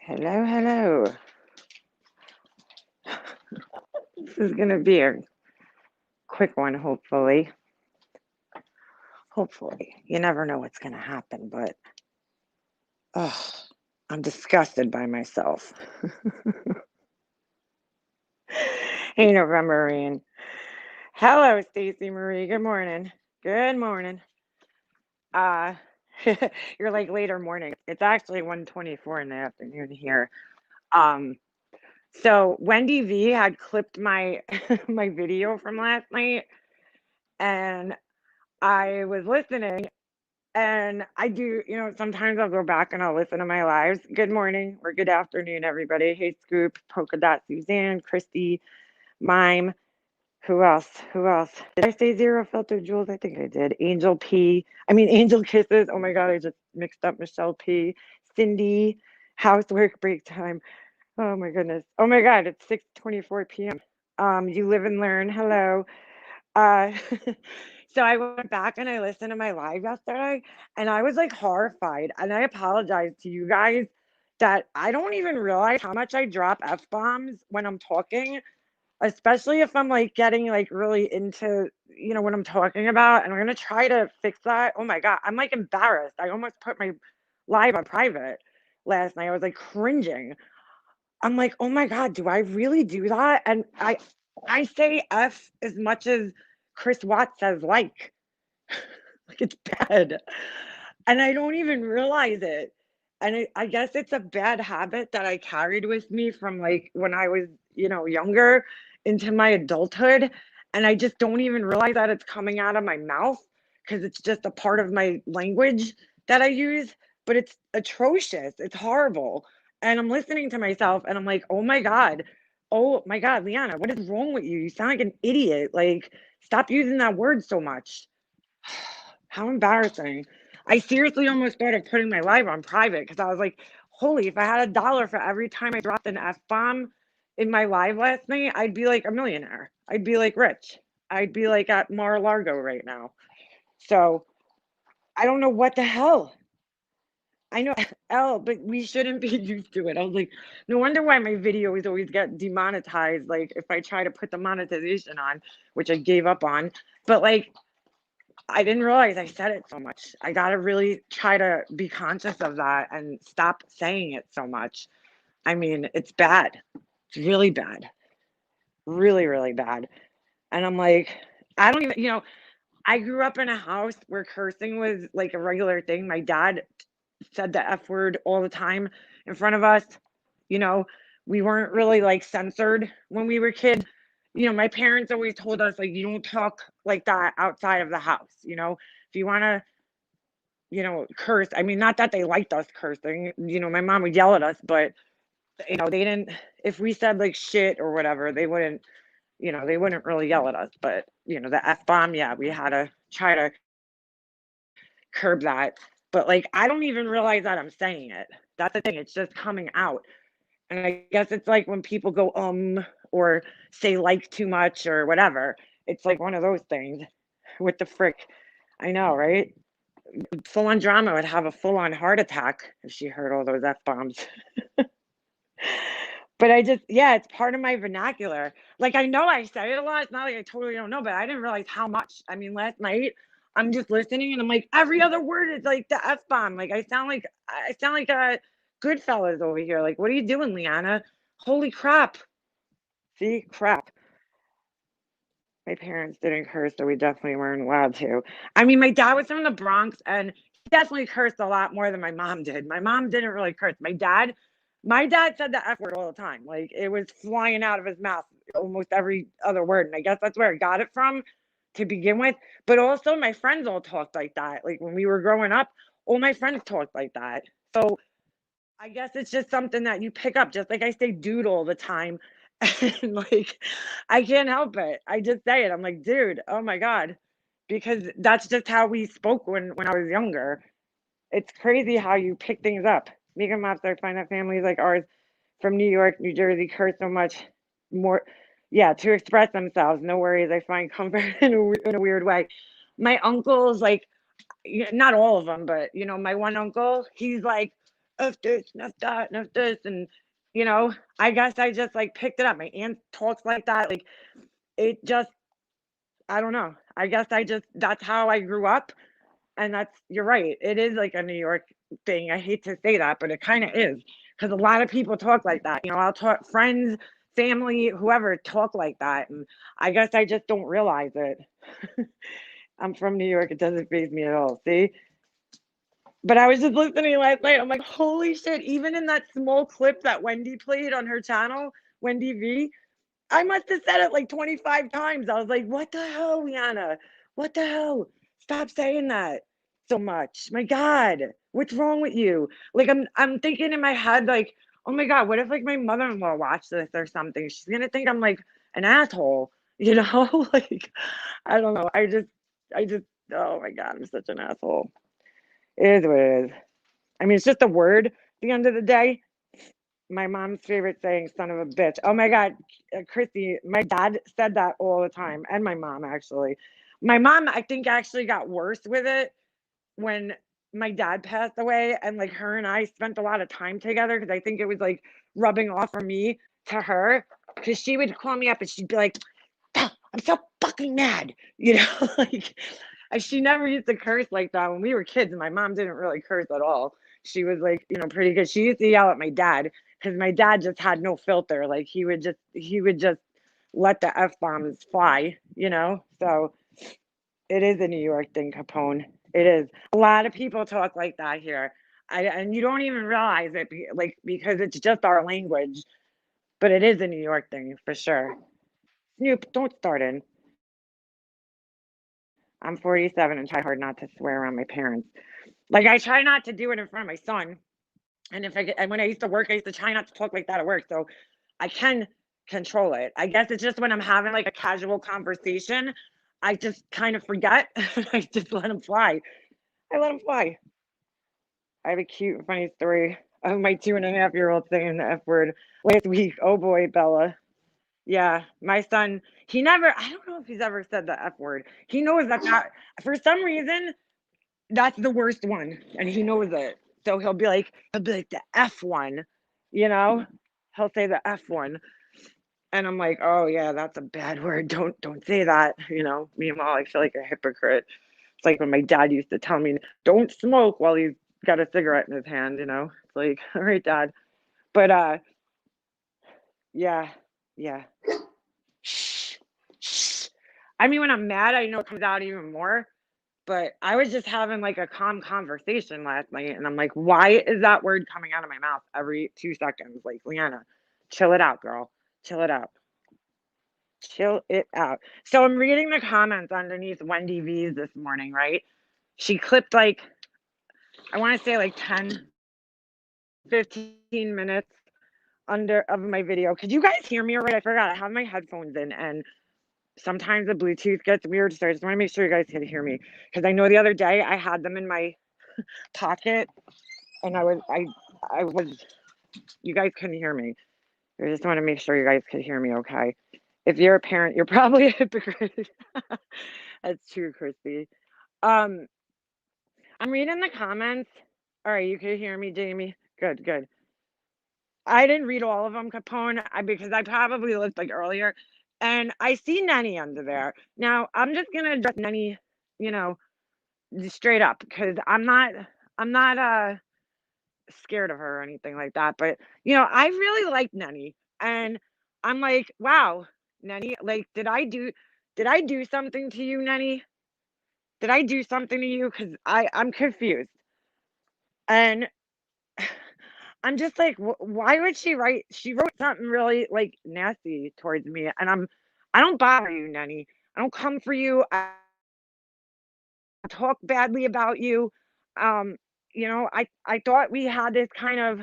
Hello, hello. This is going to be a quick one, hopefully. Hopefully. You never know what's going to happen, but I'm disgusted by myself. Hey, November Rain. Hello, Stacy Marie. Good morning. Good morning. Uh, you're like later morning. It's actually 1:24 in the afternoon here. Um, so Wendy V had clipped my my video from last night, and I was listening. And I do, sometimes I'll go back and I'll listen to my lives. Good morning or good afternoon, everybody. Hey, Scoop, Polka Dot Suzanne, Christy, Mime. Who else? Who else? Did I say Zero Filter Jules? I think I did. Angel P. I mean, Angel Kisses. Oh my God, I just mixed up Michelle P. Cindy, Housework Break Time. Oh my goodness. Oh my God, it's 6:24 p.m. You live and learn. Hello. Uh, so I went back and I listened to my live yesterday, and I was like horrified. And I apologize to you guys that I don't even realize how much I drop F bombs when I'm talking, especially if I'm like getting like really into, what I'm talking about. And I'm going to try to fix that. Oh my God. I'm like embarrassed. I almost put my live on private last night. I was like cringing. I'm like, oh my God, do I really do that? And I say F as much as Chris Watts says like it's bad. And I don't even realize it. And I guess it's a bad habit that I carried with me from like when I was, younger into my adulthood. And I just don't even realize that it's coming out of my mouth because it's just a part of my language that I use. But it's atrocious. It's horrible. And I'm listening to myself and I'm like, oh my God. Oh my God, Liana, what is wrong with you? You sound like an idiot. Like, stop using that word so much. How embarrassing. I seriously almost started putting my live on private because I was like, holy, if I had $1 for every time I dropped an F bomb in my live last night, I'd be like a millionaire. I'd be like rich. I'd be like at Mar-a-Lago right now. So I don't know what the hell. I know L, but we shouldn't be used to it. I was like, no wonder why my videos always get demonetized. Like if I try to put the monetization on, which I gave up on. But like I didn't realize I said it so much. I got to really try to be conscious of that and stop saying it so much. I mean, it's bad. It's really bad. Really, really bad. And I'm like, I don't even, I grew up in a house where cursing was like a regular thing. My dad said the F word all the time in front of us. You know, we weren't really like censored when we were kids. My parents always told us like you don't talk like that outside of the house. If you want to, curse. I mean, not that they liked us cursing. My mom would yell at us, but they didn't. If we said like shit or whatever, they wouldn't really yell at us. But the F bomb, yeah, we had to try to curb that. But like, I don't even realize that I'm saying it. That's the thing. It's just coming out. And I guess it's like when people go or say like too much or whatever. It's like one of those things. What the frick? I know, right? Full on drama would have a full on heart attack if she heard all those F bombs. But yeah, it's part of my vernacular. Like, I know I say it a lot. It's not like I totally don't know, but I didn't realize how much. I mean, last night I'm just listening and I'm like, every other word is like the F bomb. Like, I sound like a Goodfellas over here. Like, what are you doing, Liana? Holy crap. See, crap. My parents didn't curse, so we definitely weren't allowed to. I mean, my dad was from the Bronx, and he definitely cursed a lot more than my mom did. My mom didn't really curse. My dad said the F word all the time. Like it was flying out of his mouth almost every other word. And I guess that's where I got it from to begin with. But also my friends all talked like that. Like when we were growing up, all my friends talked like that. So I guess it's just something that you pick up, just like I say dude all the time. And like I can't help it. I just say it. I'm like, dude, oh my God. Because that's just how we spoke when I was younger. It's crazy how you pick things up. Mega Mops, I find that families like ours from New York, New Jersey curse so much more. Yeah, to express themselves. No worries. I find comfort in a weird way. My uncles, like, not all of them, but my one uncle, he's like F this, and F that, and F this, and I guess I just like picked it up. My aunt talks like that. Like it just, I don't know. I guess I just that's how I grew up, and that's you're right. It is like a New York thing. I hate to say that, but it kind of is because a lot of people talk like that. I'll talk friends, family, whoever talk like that, and I guess I just don't realize it. I'm from New York. It doesn't faze me at all. See? But I was just listening last night. I'm like, holy shit! Even in that small clip that Wendy played on her channel, Wendy V, I must have said it like 25 times. I was like, what the hell, Rihanna? What the hell? Stop saying that so much. My God, what's wrong with you? Like I'm thinking in my head, like, oh my God, what if like my mother-in-law watched this or something? She's gonna think I'm like an asshole, Like, I don't know. I just oh my God, I'm such an asshole. It is what it is. I mean, it's just a word at the end of the day. My mom's favorite saying, son of a bitch. Oh my God, Christy, my dad said that all the time, and my mom, actually. My mom, I think, actually got worse with it when my dad passed away, and like her and I spent a lot of time together because I think it was like rubbing off from me to her because she would call me up and she'd be like, "Ah, I'm so fucking mad," like, and she never used to curse like that when we were kids. And my mom didn't really curse at all. She was like, pretty good. She used to yell at my dad because my dad just had no filter. Like he would just let the f bombs fly. So it is a New York thing, Capone. It is. A lot of people talk like that here. And you don't even realize it, because it's just our language. But it is a New York thing for sure. Snoop, don't start in. I'm 47 and try hard not to swear around my parents. Like I try not to do it in front of my son. And if I get, and when I used to work, I used to try not to talk like that at work. So I can control it. I guess it's just when I'm having like a casual conversation, I just kind of forget. I just let him fly. I let him fly. I have a cute, funny story of my 2.5-year-old saying the F word last week. Oh boy, Bella. Yeah, my son, he never, I don't know if he's ever said the F word. He knows that for some reason, that's the worst one, and he knows it. So he'll be like the F one, you know? He'll say the F one. And I'm like, "Oh yeah, that's a bad word. Don't say that." Meanwhile, I feel like a hypocrite. It's like when my dad used to tell me, "Don't smoke," while he's got a cigarette in his hand. It's like, "All right, dad." But yeah. Yeah. Shh. Shh. I mean, when I'm mad, I know it comes out even more. But I was just having like a calm conversation last night, and I'm like, why is that word coming out of my mouth every 2 seconds? Like, Leanna, chill it out, girl. Chill it out. Chill it out. So I'm reading the comments underneath Wendy V's this morning, right? She clipped like, I want to say like 10, 15 minutes under of my video. Could you guys hear me all right? I forgot I have my headphones in, and sometimes the Bluetooth gets weird. So I just want to make sure you guys can hear me. Because I know the other day I had them in my pocket and I was you guys couldn't hear me. I just want to make sure you guys could hear me okay. If you're a parent, you're probably a hypocrite. That's true, Christy. Um, I'm reading the comments. All right, you can hear me, Jamie. Good, good. I didn't read all of them, Capone, because I probably looked like earlier, and I see Nanny under there. Now I'm just gonna address Nanny, you know, straight up because I'm not scared of her or anything like that. But I really like Nenny, and I'm like, wow, Nenny, like, did I do something to you, Nenny? Did I do something to you? Because I'm confused, and I'm just like, why would she write? She wrote something really like nasty towards me, and I don't bother you, Nenny. I don't come for you. I don't talk badly about you. I thought we had this kind of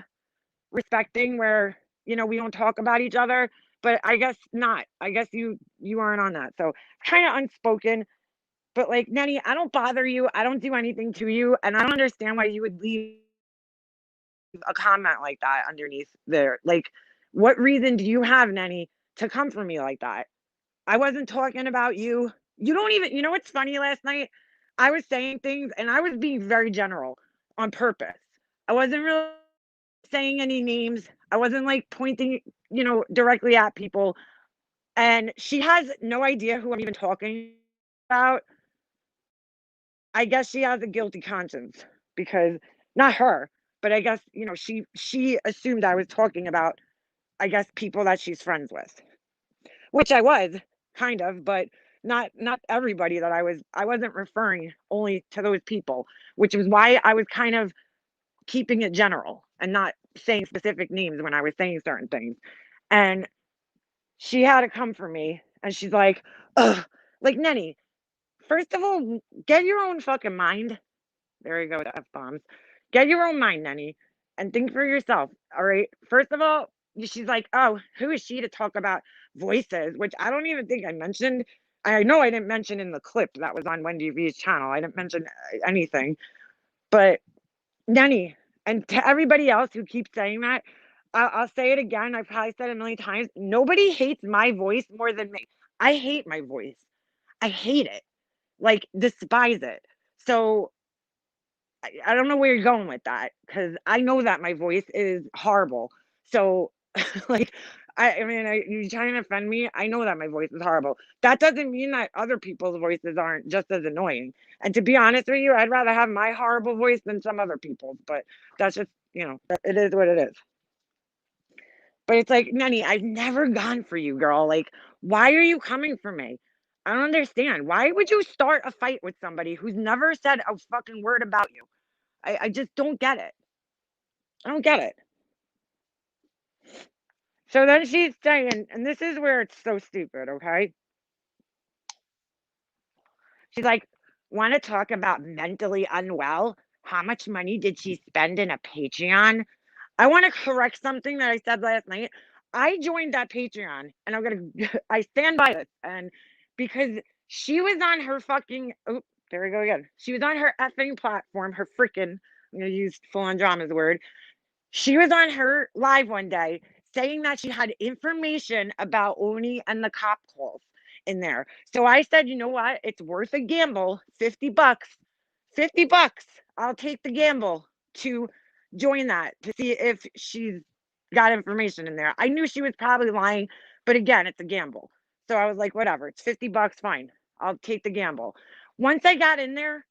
respecting where we don't talk about each other, but I guess not. I guess you aren't on that, so kind of unspoken. But like, Nenny, I don't bother you, I don't do anything to you, and I don't understand why you would leave a comment like that underneath there. Like, what reason do you have, Nenny, to come for me like that? I wasn't talking about you. You don't even, what's funny, last night I was saying things and I was being very general on purpose. I wasn't really saying any names. I wasn't like pointing, directly at people. And she has no idea who I'm even talking about. I guess she has a guilty conscience because not her, but I guess, she assumed I was talking about, I guess, people that she's friends with, which I was kind of, but not everybody that I wasn't referring only to those people, which was why I was kind of keeping it general and not saying specific names when I was saying certain things. And she had to come for me and she's like, ugh, like Nenny, first of all, get your own fucking mind. There you go with the F bombs. Get your own mind, Nenny, and think for yourself. All right. First of all, she's like, oh, who is she to talk about voices? Which I don't even think I mentioned. I know I didn't mention in the clip that was on Wendy V's channel. I didn't mention anything. But Nenny, and to everybody else who keeps saying that, I'll say it again. I've probably said it a million times. Nobody hates my voice more than me. I hate my voice. I hate it. Like, despise it. So I don't know where you're going with that because I know that my voice is horrible. So, like, I mean, you trying to offend me? I know that my voice is horrible. That doesn't mean that other people's voices aren't just as annoying. And to be honest with you, I'd rather have my horrible voice than some other people's. But that's just, it is what it is. But it's like, Nenny, I've never gone for you, girl. Like, why are you coming for me? I don't understand. Why would you start a fight with somebody who's never said a fucking word about you? I just don't get it. I don't get it. So then she's saying, and this is where it's so stupid, okay? She's like, want to talk about mentally unwell? How much money did she spend in a Patreon? I want to correct something that I said last night. I joined that Patreon and I stand by this. And because she was on her fucking, oh, there we go again. She was on her effing platform, her freaking, I'm going to use full on drama's word. She was on her live one day saying that she had information about Oni and the cop calls in there. So I said, you know what? It's worth a gamble. 50 bucks. 50 bucks. I'll take the gamble to join that to see if she's got information in there. I knew she was probably lying, but again, it's a gamble. So I was like, whatever. It's 50 bucks. Fine. I'll take the gamble. Once I got in there,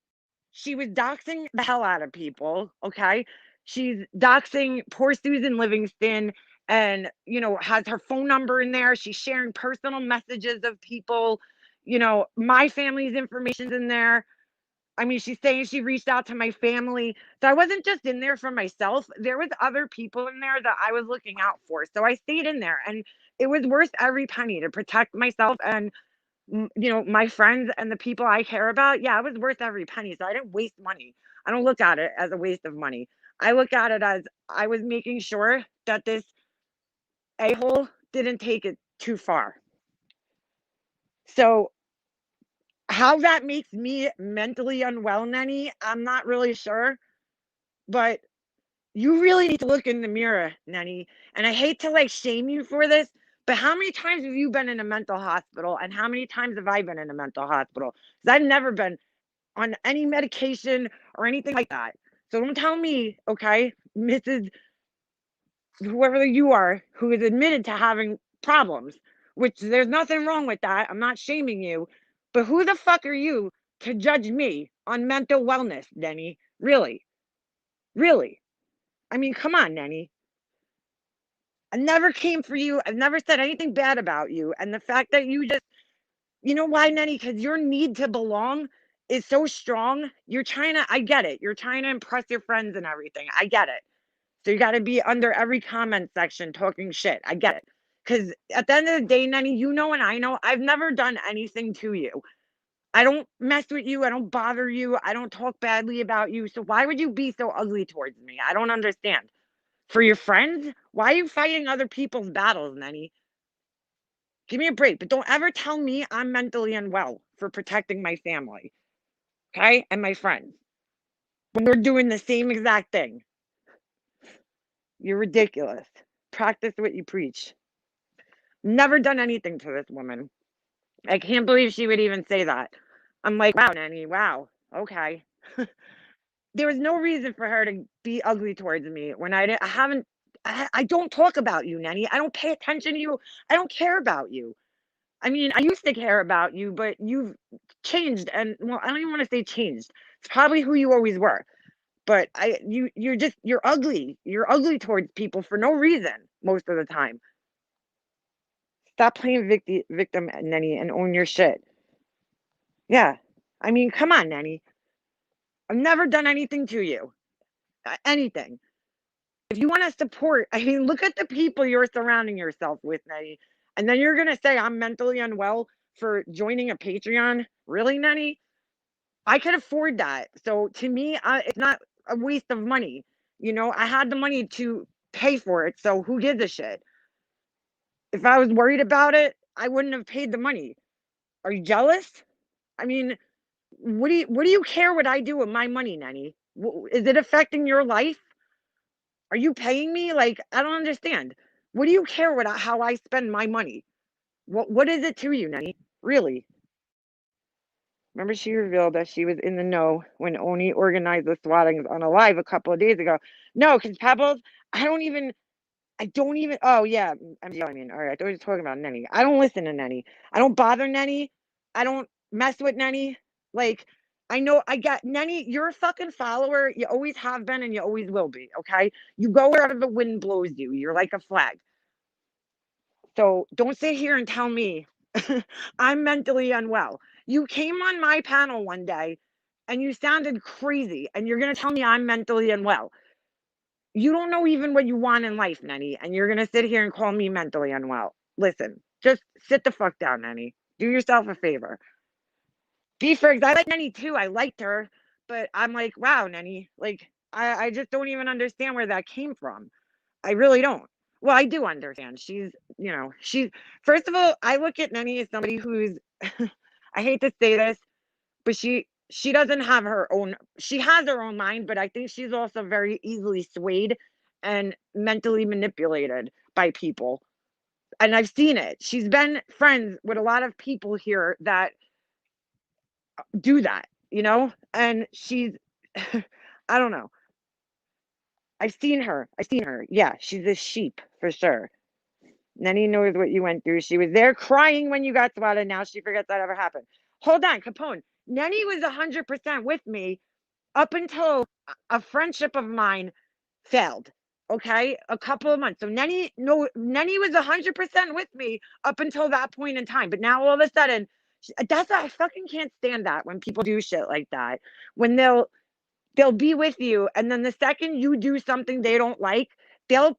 she was doxing the hell out of people, okay? She's doxing poor Susan Livingston and, has her phone number in there. She's sharing personal messages of people. My family's information's in there. I mean, she's saying she reached out to my family. So I wasn't just in there for myself. There was other people in there that I was looking out for. So I stayed in there and it was worth every penny to protect myself and my friends and the people I care about, yeah, it was worth every penny. So I didn't waste money. I don't look at it as a waste of money. I look at it as I was making sure that this a-hole didn't take it too far. So how that makes me mentally unwell, Nenny, I'm not really sure. But you really need to look in the mirror, Nenny. And I hate to like shame you for this, but how many times have you been in a mental hospital? And how many times have I been in a mental hospital? Because I've never been on any medication or anything like that. So don't tell me, okay, Mrs. whoever you are, who is admitted to having problems, which there's nothing wrong with that. I'm not shaming you. But who the fuck are you to judge me on mental wellness, Nenny? Really? Really? I mean, come on, Nenny. I never came for you. I've never said anything bad about you. And the fact that you know why, Nenny? Because your need to belong is so strong. I get it. You're trying to impress your friends and everything. I get it. So you got to be under every comment section talking shit. I get it. Because at the end of the day, Nenny, you know and I know I've never done anything to you. I don't mess with you. I don't bother you. I don't talk badly about you. So why would you be so ugly towards me? I don't understand. For your friends? Why are you fighting other people's battles, Nenny? Give me a break, but don't ever tell me I'm mentally unwell for protecting my family, okay? And my friends. When we're doing the same exact thing. You're ridiculous. Practice what you preach. Never done anything to this woman. I can't believe she would even say that. I'm like, wow, Nanny, wow. Okay. There was no reason for her to be ugly towards me when I haven't. I don't talk about you, Nanny. I don't pay attention to you. I don't care about you. I mean, I used to care about you, but you've changed, and well, I don't even want to say changed. It's probably who you always were. But you're ugly. You're ugly towards people for no reason most of the time. Stop playing victim, Nanny, and own your shit. Yeah. I mean, come on, Nanny. I've never done anything to you. Anything. If you want to support, I mean, look at the people you're surrounding yourself with, Nanny. And then you're going to say I'm mentally unwell for joining a Patreon? Really, Nanny? I could afford that. So to me, it's not a waste of money. I had the money to pay for it. So who gives a shit? If I was worried about it, I wouldn't have paid the money. Are you jealous? I mean, what do you care what I do with my money, Nanny? Is it affecting your life? Are you paying me? Like, I don't understand. What do you care how I spend my money? What is it to you, Nanny? Really? Remember, she revealed that she was in the know when Oni organized the swattings on a live a couple of days ago. No, because Pebbles, I don't even, oh yeah, I mean, all right, I thought you were talking about Nenny. I don't listen to Nenny. I don't bother Nenny. I don't mess with Nenny. Like, I know I got Nenny, you're a fucking follower. You always have been and you always will be, okay? You go wherever the wind blows you. You're like a flag. So don't sit here and tell me I'm mentally unwell. You came on my panel one day and you sounded crazy, and you're going to tell me I'm mentally unwell. You don't know even what you want in life, Nenny, and you're going to sit here and call me mentally unwell. Listen, just sit the fuck down, Nenny. Do yourself a favor. Fergs, I like Nenny too. I liked her, but I'm like, wow, Nenny. Like, I just don't even understand where that came from. I really don't. Well, I do understand. She's first of all, I look at Nenny as somebody who's I hate to say this, but she doesn't have her own she has her own mind, but I think she's also very easily swayed and mentally manipulated by people. And I've seen it. She's been friends with a lot of people here that do that, and she's I don't know. I've seen her. I've seen her. Yeah, she's a sheep for sure. Nenny knows what you went through. She was there crying when you got swatted. Now she forgets that ever happened. Hold on, Capone. Nenny was 100% with me up until a friendship of mine failed. Okay, a couple of months. So Nenny, no, Nenny was 100% with me up until that point in time. But now all of a sudden, that's I fucking can't stand that when people do shit like that. When they'll be with you, and then the second you do something they don't like, they'll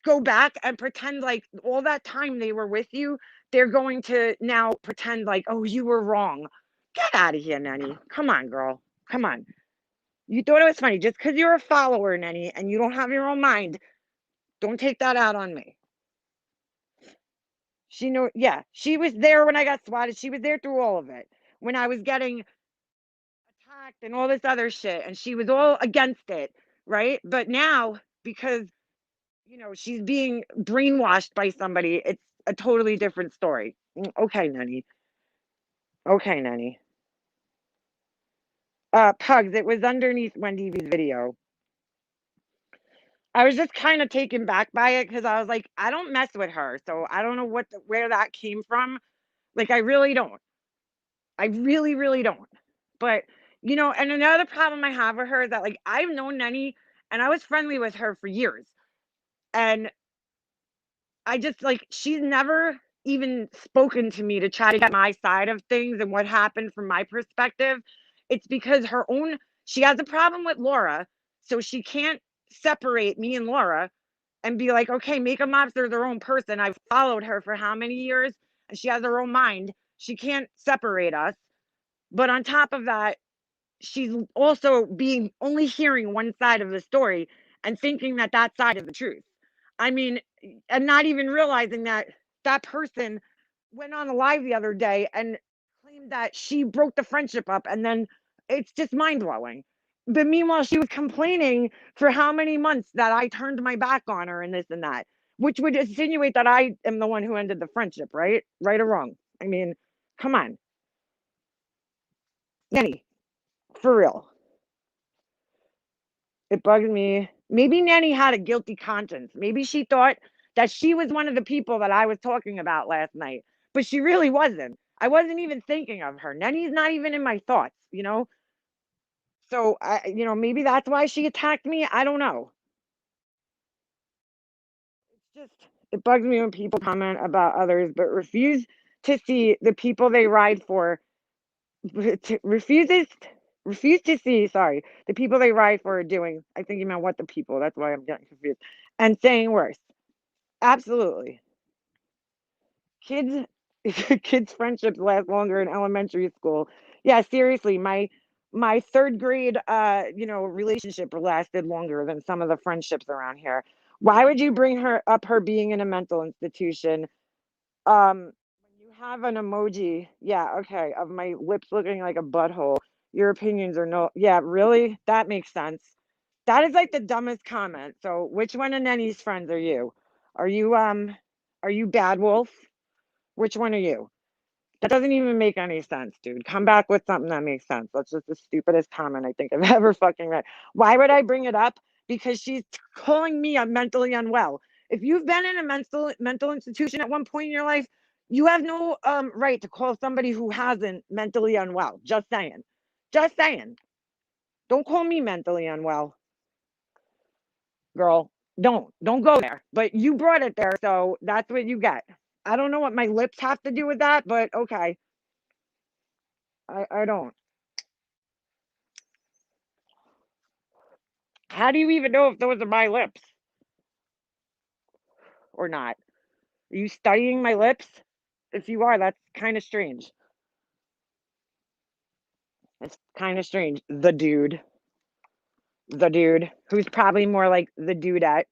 go back and pretend like all that time they were with you, they're going to now pretend like, oh, you were wrong. Get out of here, Nenny. Come on, girl. Come on. You thought it was funny. Just because you're a follower, Nenny, and you don't have your own mind, don't take that out on me. Yeah, she was there when I got swatted. She was there through all of it. When I was getting attacked and all this other shit, and she was all against it, right? But now, because she's being brainwashed by somebody, it's a totally different story. Okay, Nenny. Okay, Nenny. Pugs, it was underneath Wendy V's video. I was just kind of taken back by it because I was like, I don't mess with her, so I don't know where that came from. Like, I really don't. I really, really don't. But and another problem I have with her is that like I've known Nenny and I was friendly with her for years, and I just like she's never even spoken to me to try to get my side of things and what happened from my perspective. It's because she has a problem with Laura, so she can't separate me and Laura and be like, okay, make a mobster their own person. I've followed her for how many years and she has her own mind. She can't separate us. But on top of that, she's also being only hearing one side of the story and thinking that that side is the truth. I mean, and not even realizing that that person went on a live the other day and claimed that she broke the friendship up, and then it's just mind blowing. But meanwhile, she was complaining for how many months that I turned my back on her and this and that, which would insinuate that I am the one who ended the friendship, right? Right or wrong? I mean, come on, Nanny, for real. It bugs me. Maybe Nanny had a guilty conscience. Maybe she thought that she was one of the people that I was talking about last night, but she really wasn't. I wasn't even thinking of her. Nanny's not even in my thoughts, you know? So maybe that's why she attacked me. I don't know. It's just, it bugs me when people comment about others, but refuse to see the people they ride for, refuses, refuse to see, sorry, the people they ride for are doing. I think you meant what the people, that's why I'm getting confused. And saying worse. Absolutely. Kids kids friendships last longer in elementary school. Yeah, seriously, my third grade relationship lasted longer than some of the friendships around here. Why would you bring her being in a mental institution? When you have an emoji, yeah, okay, of my lips looking like a butthole, your opinions are no, yeah, really? That makes sense. That is like the dumbest comment. So which one of Nenny's friends are you? Are you are you Bad Wolf? Which one are you? That doesn't even make any sense, dude. Come back with something that makes sense. That's just the stupidest comment I think I've ever fucking read. Why would I bring it up? Because she's calling me I'm mentally unwell. If you've been in a mental institution at one point in your life, you have no right to call somebody who hasn't mentally unwell. Just saying. Just saying. Don't call me mentally unwell, girl. Don't go there. But you brought it there, so that's what you get. I don't know what my lips have to do with that, but okay. I don't. How do you even know if those are my lips or not? Are you studying my lips? If you are, that's kind of strange. It's kind of strange. The dude, who's probably more like the dudette,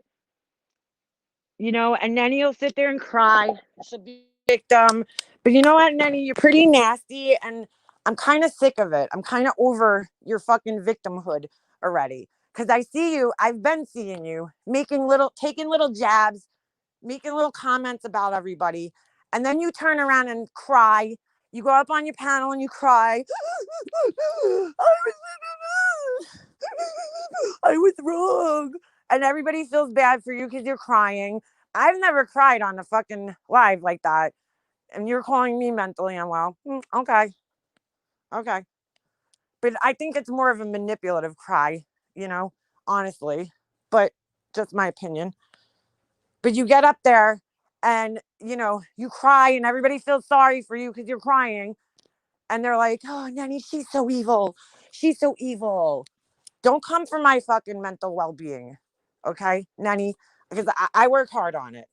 and then he'll sit there and cry. She'll be a victim. But you know what, Nenny, you're pretty nasty, and I'm kind of sick of it. I'm kind of over your fucking victimhood already. Because I've been seeing you taking little jabs, making little comments about everybody, and then you turn around and cry. You go up on your panel and you cry. I was wrong. And everybody feels bad for you because you're crying. I've never cried on a fucking live like that. And you're calling me mentally unwell. Okay. Okay. But I think it's more of a manipulative cry, you know, honestly. But just my opinion. But you get up there and, you cry and everybody feels sorry for you because you're crying. And they're like, oh, Nanny, she's so evil. She's so evil. Don't come for my fucking mental well being. Okay, Nanny? Because I work hard on it.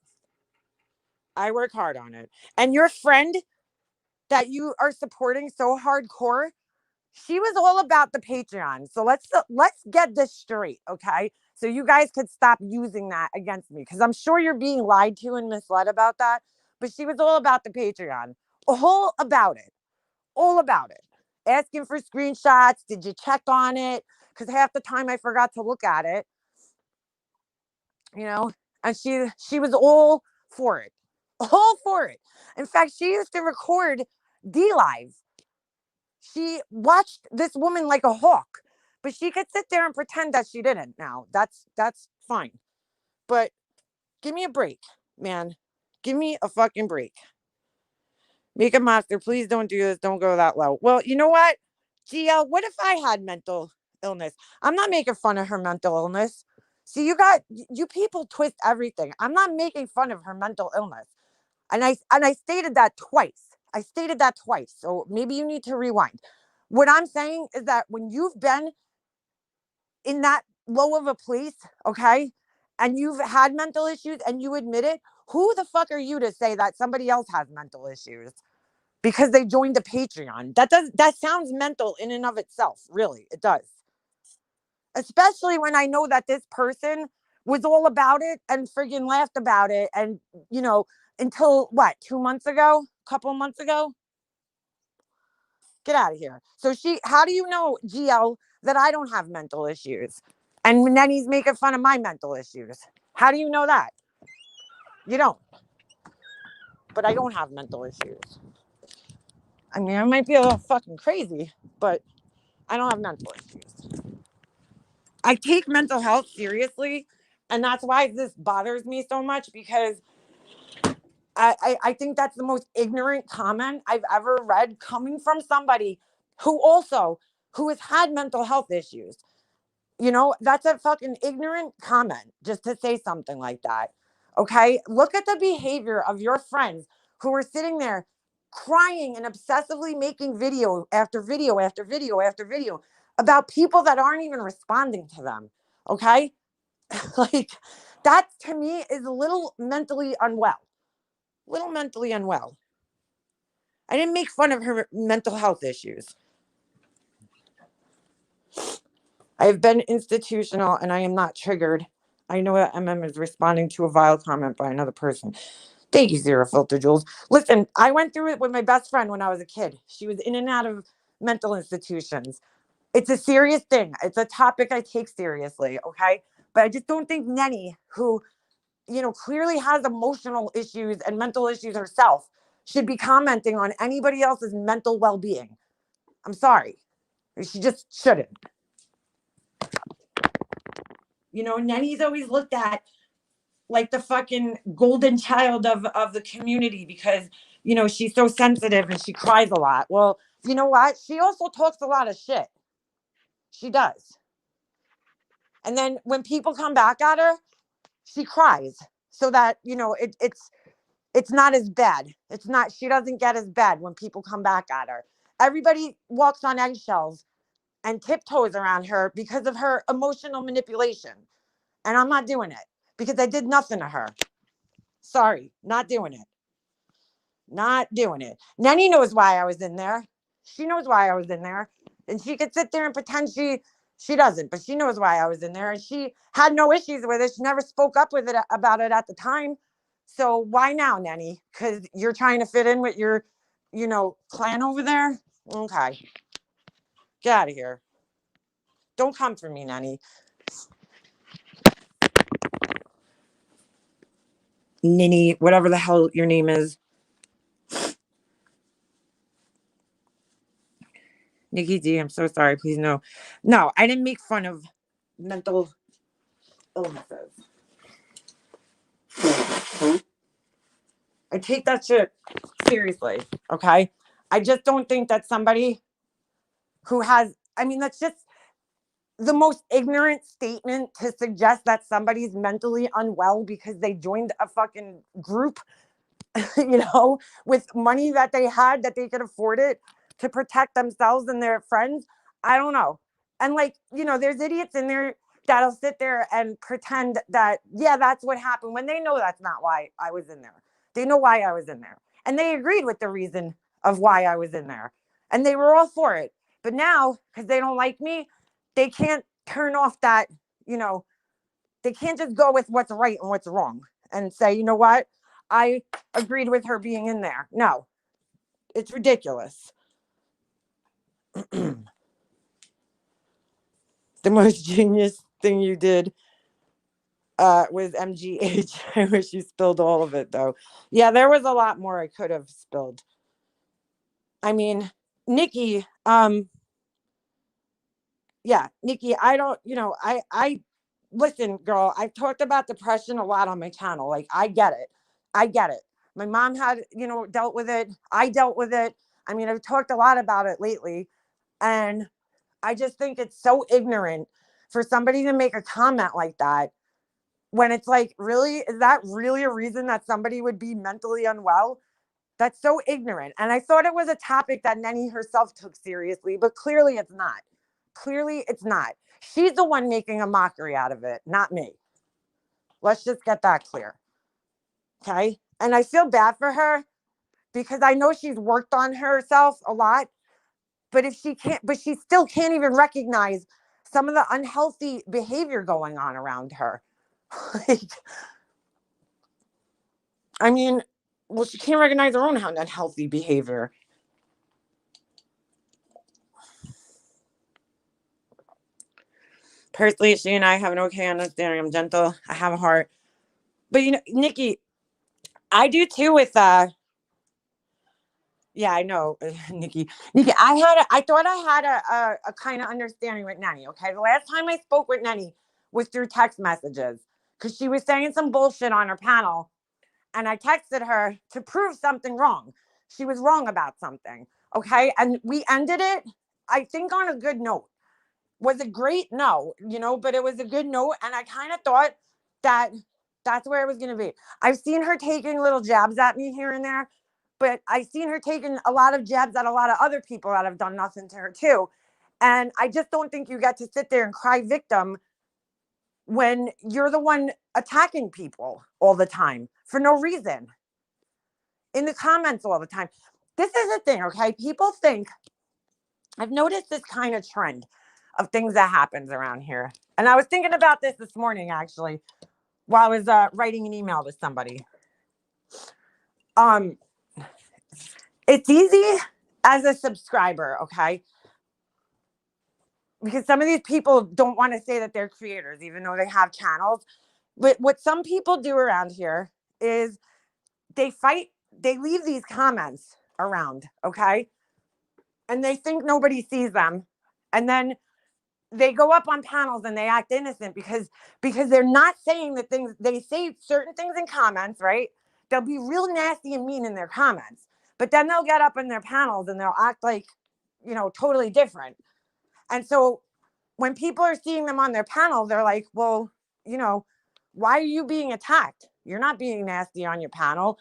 I work hard on it. And your friend that you are supporting so hardcore, she was all about the Patreon. So let's get this straight, okay? So you guys could stop using that against me because I'm sure you're being lied to and misled about that. But she was all about the Patreon, all about it, all about it. Asking for screenshots. Did you check on it? Because half the time I forgot to look at it, you know. And she was all for it, all for it. In fact, she used to record D Live. She watched this woman like a hawk, but she could sit there and pretend that she didn't. Now that's fine, but give me a break, man. Give me a fucking break. Make a monster. Please don't do this. Don't go that low. Well, you know what, GL? What if I had mental illness? I'm not making fun of her mental illness. See, you people twist everything. I'm not making fun of her mental illness, and I stated that twice. I stated that twice. So maybe you need to rewind. What I'm saying is that when you've been in that low of a place, okay, and you've had mental issues and you admit it, who the fuck are you to say that somebody else has mental issues because they joined a Patreon? That sounds mental in and of itself. Really, it does. Especially when I know that this person was all about it and friggin' laughed about it, and you know, until what, 2 months ago, couple months ago. Get out of here. So how do you know, GL, that I don't have mental issues? And then he's making fun of my mental issues. How do you know that? You don't. But I don't have mental issues. I mean, I might be a little fucking crazy, but I don't have mental issues. I take mental health seriously, and that's why this bothers me so much, because I think that's the most ignorant comment I've ever read, coming from somebody who has had mental health issues. That's a fucking ignorant comment, just to say something like that. Okay? Look at the behavior of your friends who are sitting there crying and obsessively making video after video after video after video about people that aren't even responding to them. Okay? Like, that to me is a little mentally unwell. Little mentally unwell. I didn't make fun of her mental health issues. I have been institutional and I am not triggered. I know that MM is responding to a vile comment by another person. Thank you, Zero Filter Jules. Listen, I went through it with my best friend when I was a kid. She was in and out of mental institutions. It's a serious thing. It's a topic I take seriously, okay? But I just don't think Nenny, who, clearly has emotional issues and mental issues herself, should be commenting on anybody else's mental well-being. I'm sorry. She just shouldn't. Nenny's always looked at like the fucking golden child of the community, because she's so sensitive and she cries a lot. Well, you know what? She also talks a lot of shit. She does. And then when people come back at her, she cries, so that it's not as bad. It's not. She doesn't get as bad when people come back at her. Everybody walks on eggshells and tiptoes around her because of her emotional manipulation. And I'm not doing it, because I did nothing to her. Sorry, not doing it. Not doing it. Nanny knows why I was in there. She knows why I was in there. And she could sit there and pretend she doesn't, but she knows why I was in there. And she had no issues with it. She never spoke up with it about it at the time. So why now, Nanny? Because you're trying to fit in with your, clan over there? Okay. Get out of here. Don't come for me, Nanny. Ninny, whatever the hell your name is. Nikki D, I'm so sorry. Please no. No, I didn't make fun of mental illnesses. I take that shit seriously. Okay. I just don't think that somebody who has, that's just the most ignorant statement, to suggest that somebody's mentally unwell because they joined a fucking group, with money that they had, that they could afford it to protect themselves and their friends. I don't know. And there's idiots in there that'll sit there and pretend that, yeah, that's what happened, when they know that's not why I was in there. They know why I was in there. And they agreed with the reason of why I was in there. And they were all for it. But now, because they don't like me, they can't turn off that, they can't just go with what's right and what's wrong and say, you know what? I agreed with her being in there. No, it's ridiculous. The most genius thing you did was MGH. I wish you spilled all of it, though. Yeah, there was a lot more I could have spilled. Nikki, yeah, Nikki, I don't, listen, girl, I've talked about depression a lot on my channel. Like, I get it. I get it. My mom had, dealt with it. I dealt with it. I've talked a lot about it lately. And I just think it's so ignorant for somebody to make a comment like that, when it's like, really? Is that really a reason that somebody would be mentally unwell? That's so ignorant. And I thought it was a topic that Nenny herself took seriously, but clearly it's not. Clearly it's not. She's the one making a mockery out of it, not me. Let's just get that clear. Okay? And I feel bad for her, because I know she's worked on herself a lot, but she still can't even recognize some of the unhealthy behavior going on around her. Like, she can't recognize her own unhealthy behavior. Personally, she and I have an okay understanding. I'm gentle. I have a heart. But Nikki, I do too with Yeah, I know, Nikki. Nikki, I thought I had a kind of understanding with Nanny. Okay, the last time I spoke with Nanny was through text messages because she was saying some bullshit on her panel, and I texted her to prove something wrong. She was wrong about something. Okay, and we ended it, I think, on a good note. Was it great? No, but it was a good note, and I kind of thought that that's where it was going to be. I've seen her taking little jabs at me here and there, but I've seen her taking a lot of jabs at a lot of other people that have done nothing to her too. And I just don't think you get to sit there and cry victim when you're the one attacking people all the time for no reason in the comments all the time. This is the thing, okay? People think, I've noticed this kind of trend of things that happens around here. And I was thinking about this morning, actually, while I was writing an email to somebody. It's easy as a subscriber, okay? Because some of these people don't want to say that they're creators, even though they have channels. But what some people do around here is they leave these comments around, okay? And they think nobody sees them. And then they go up on panels and they act innocent because they're not saying the things. They say certain things in comments, right? They'll be real nasty and mean in their comments, but then they'll get up in their panels and they'll act like, totally different. And so when people are seeing them on their panel, they're like, well, why are you being attacked? You're not being nasty on your panel.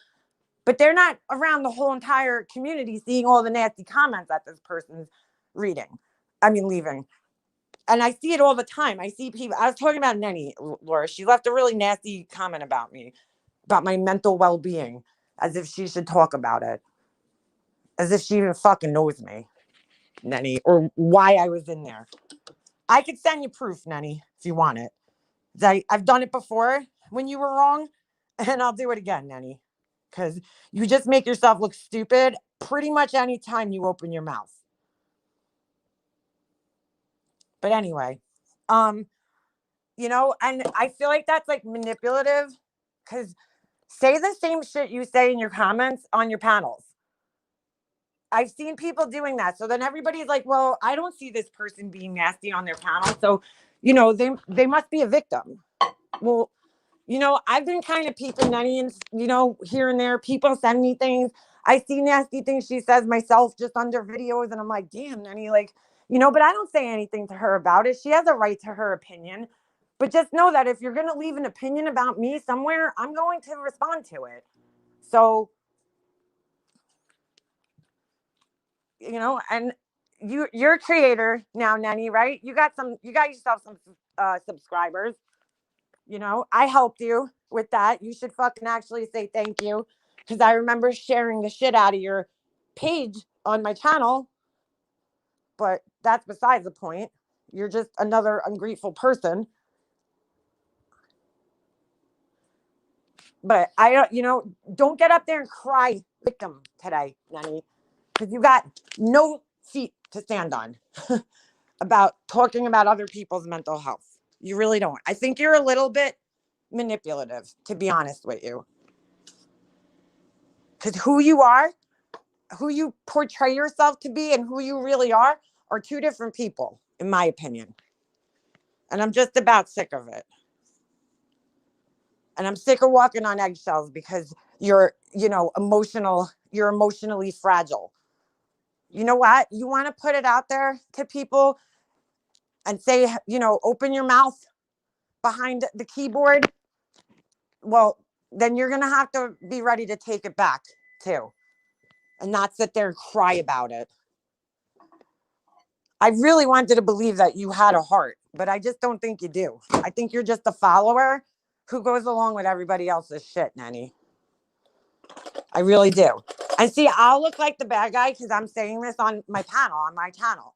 But they're not around the whole entire community seeing all the nasty comments that this person's leaving. And I see it all the time. I see people. I was talking about Nanny, Laura. She left a really nasty comment about me, about my mental well-being, as if she should talk about it, as if she even fucking knows me, Nanny, or why I was in there. I could send you proof, Nanny, if you want it. I've done it before when you were wrong, and I'll do it again, Nanny, because you just make yourself look stupid pretty much any time you open your mouth. But anyway, and I feel like that's like manipulative, because say the same shit you say in your comments on your panels. I've seen people doing that. So then everybody's like, well, I don't see this person being nasty on their panel. So, they must be a victim. Well, I've been kind of peeping Nanny and, here and there. People send me things. I see nasty things she says myself just under videos. And I'm like, damn, Nanny, but I don't say anything to her about it. She has a right to her opinion. But just know that if you're going to leave an opinion about me somewhere, I'm going to respond to it. So, and you're a creator now, Nanny, right? You got yourself some subscribers. I helped you with that. You should fucking actually say thank you, because I remember sharing the shit out of your page on my channel. But that's besides the point. You're just another ungrateful person. But don't get up there and cry victim today, Nanny, because you got no feet to stand on about talking about other people's mental health. You really don't. I think you're a little bit manipulative, to be honest with you. Because who you are, who you portray yourself to be, and who you really are two different people, in my opinion. And I'm just about sick of it. And I'm sick of walking on eggshells because you're emotionally fragile. You know what? You want to put it out there to people and say, open your mouth behind the keyboard. Well, then you're going to have to be ready to take it back too, and not sit there and cry about it. I really wanted to believe that you had a heart, but I just don't think you do. I think you're just a follower who goes along with everybody else's shit, Nanny. I really do. And see, I'll look like the bad guy because I'm saying this on my channel.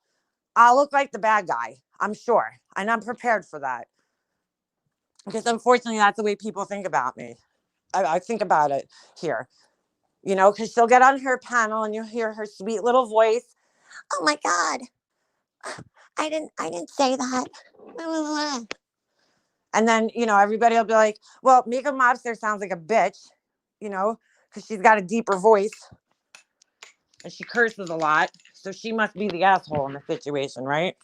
I'll look like the bad guy, I'm sure. And I'm prepared for that. Because unfortunately, that's the way people think about me. I think about it here. Because she'll get on her panel and you'll hear her sweet little voice. Oh my God. I didn't say that. And then, everybody will be like, well, Mika Mobster sounds like a bitch, because she's got a deeper voice. And she curses a lot. So she must be the asshole in the situation, right?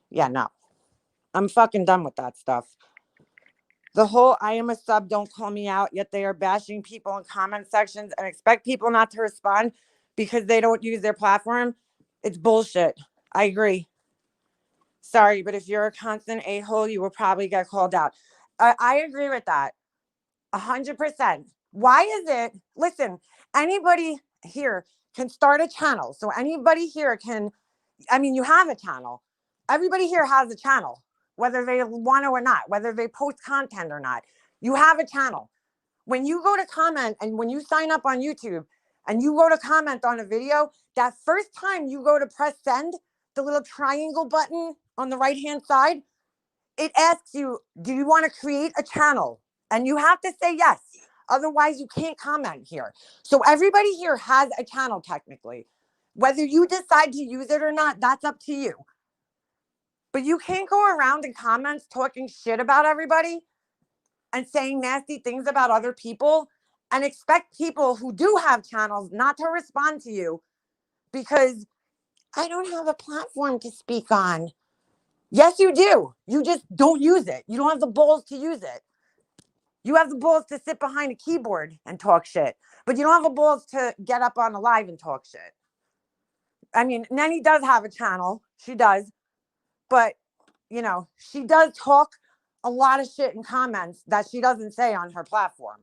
Yeah, no. I'm fucking done with that stuff. The whole I am a sub, don't call me out, yet they are bashing people in comment sections and expect people not to respond because they don't use their platform. It's bullshit. I agree. Sorry, but if you're a constant a-hole, you will probably get called out. I agree with that. 100%. Why is it? Listen, anybody here can start a channel. So anybody here can, I mean, you have a channel. Everybody here has a channel, whether they want to or not, whether they post content or not. You have a channel. When you go to comment and when you sign up on YouTube and you go to comment on a video, that first time you go to press send, the little triangle button on the right-hand side, it asks you, do you want to create a channel? And you have to say yes. Otherwise, you can't comment here. So everybody here has a channel technically. Whether you decide to use it or not, that's up to you. But you can't go around in comments talking shit about everybody and saying nasty things about other people and expect people who do have channels not to respond to you because I don't have a platform to speak on. Yes, you do. You just don't use it. You don't have the balls to use it. You have the balls to sit behind a keyboard and talk shit, but you don't have the balls to get up on a live and talk shit. I mean, Nanny does have a channel. She does. But, you know, she does talk a lot of shit in comments that she doesn't say on her platform.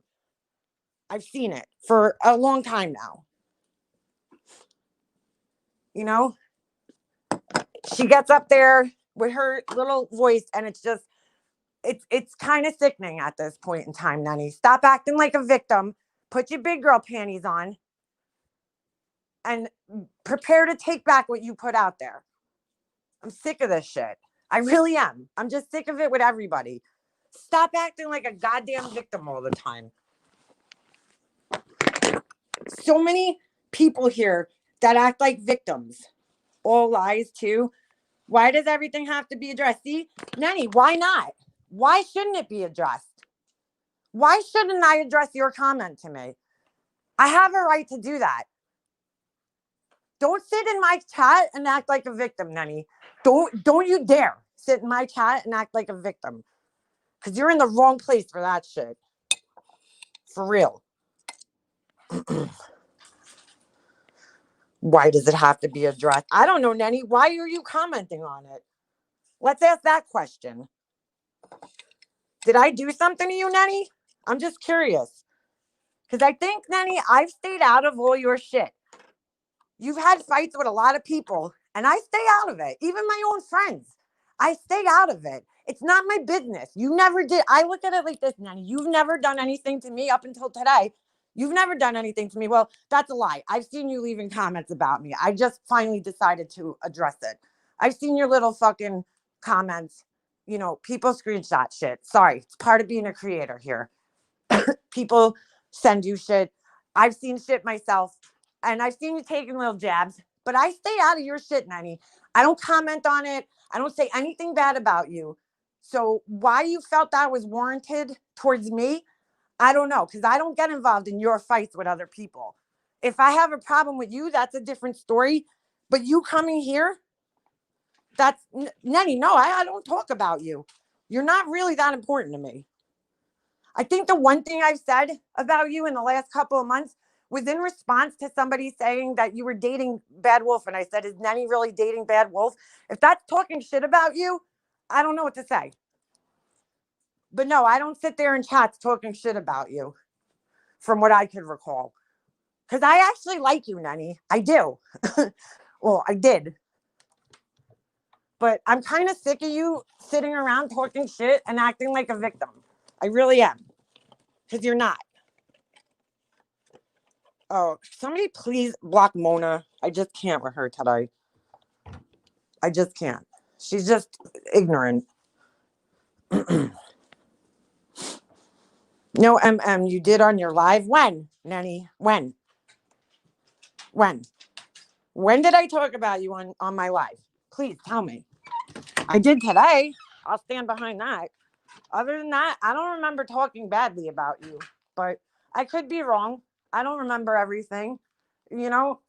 I've seen it for a long time now. You know, she gets up there with her little voice and it's just, it's kind of sickening at this point in time, Nanny. Stop acting like a victim. Put your big girl panties on and prepare to take back what you put out there. I'm sick of this shit. I really am. I'm just sick of it with everybody. Stop acting like a goddamn victim all the time. So many people here that act like victims. All lies too. Why does everything have to be addressed? See, Nanny, why not? Why shouldn't it be addressed? Why shouldn't I address your comment to me? I have a right to do that. Don't sit in my chat and act like a victim, Nanny. Don't you dare sit in my chat and act like a victim. Because you're in the wrong place for that shit. For real. Why does it have to be addressed? I don't know, Nanny. Why are you commenting on it? Let's ask that question. Did I do something to you, Nanny? I'm just curious. Because I think, Nanny, I've stayed out of all your shit. You've had fights with a lot of people, and I stay out of it. Even my own friends. I stay out of it. It's not my business. You never did. I look at it like this, Nanny. You've never done anything to me up until today. You've never done anything to me. Well, that's a lie. I've seen you leaving comments about me. I just finally decided to address it. I've seen your little fucking comments. You know, people screenshot shit. Sorry. It's part of being a creator here. People send you shit. I've seen shit myself. And I've seen you taking little jabs. But I stay out of your shit, Nanny. I don't comment on it. I don't say anything bad about you. So why you felt that was warranted towards me, I don't know. Because I don't get involved in your fights with other people. If I have a problem with you, that's a different story. But you coming here, that's Nanny. No, I don't talk about you. You're not really that important to me. I think the one thing I've said about you in the last couple of months was in response to somebody saying that you were dating Bad Wolf. And I said, is Nanny really dating Bad Wolf? If that's talking shit about you, I don't know what to say. But no, I don't sit there in chats talking shit about you from what I could recall. Because I actually like you, Nanny. I do. Well, I did. But I'm kind of sick of you sitting around talking shit and acting like a victim. I really am. Because you're not. Oh, somebody please block Mona. I just can't with her today. I just can't. She's just ignorant. No, you did on your live? When, Nanny? When? When did I talk about you on my live? Please tell me. I did today. I'll stand behind that. Other than that, I don't remember talking badly about you. But I could be wrong. I don't remember everything.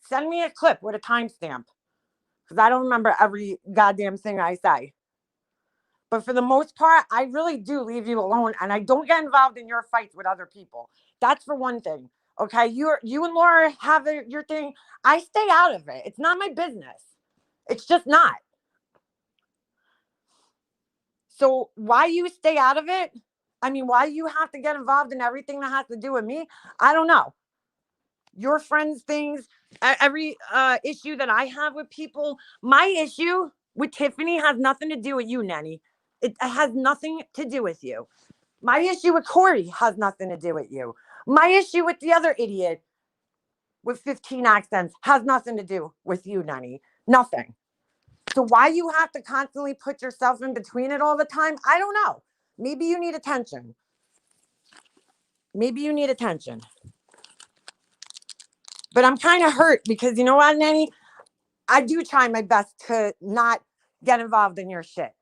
send me a clip with a timestamp. Because I don't remember every goddamn thing I say. But for the most part, I really do leave you alone, and I don't get involved in your fights with other people. That's for one thing. Okay, you and Laura have your thing. I stay out of it. It's not my business. It's just not. So why you stay out of it? I mean, why you have to get involved in everything that has to do with me? I don't know. Your friends' things, every issue that I have with people, my issue with Tiffany has nothing to do with you, Nanny. It has nothing to do with you. My issue with Corey has nothing to do with you. My issue with the other idiot with 15 accents has nothing to do with you, Nanny. Nothing. So why you have to constantly put yourself in between it all the time? I don't know. Maybe you need attention. Maybe you need attention. But I'm kind of hurt because you know what, Nanny? I do try my best to not get involved in your shit.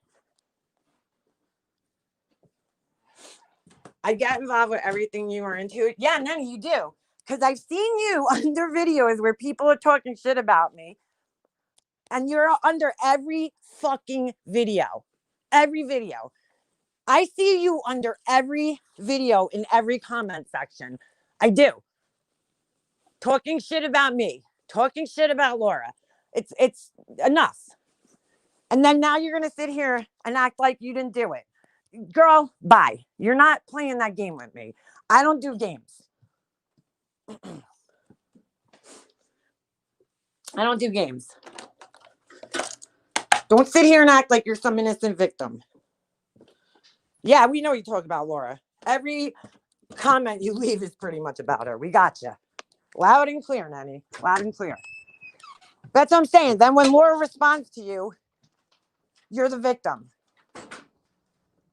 I get involved with everything you are into. Yeah, Nanny, you do. Because I've seen you under videos where people are talking shit about me. And you're under every fucking video. Every video. I see you under every video in every comment section. I do. Talking shit about me. Talking shit about Laura. It's enough. And then now you're going to sit here and act like you didn't do it. Girl, bye. You're not playing that game with me. I don't do games. I don't do games. Don't sit here and act like you're some innocent victim. Yeah, we know you talk about Laura. Every comment you leave is pretty much about her. We got you. Loud and clear, Nanny. Loud and clear. That's what I'm saying. Then when Laura responds to you, you're the victim.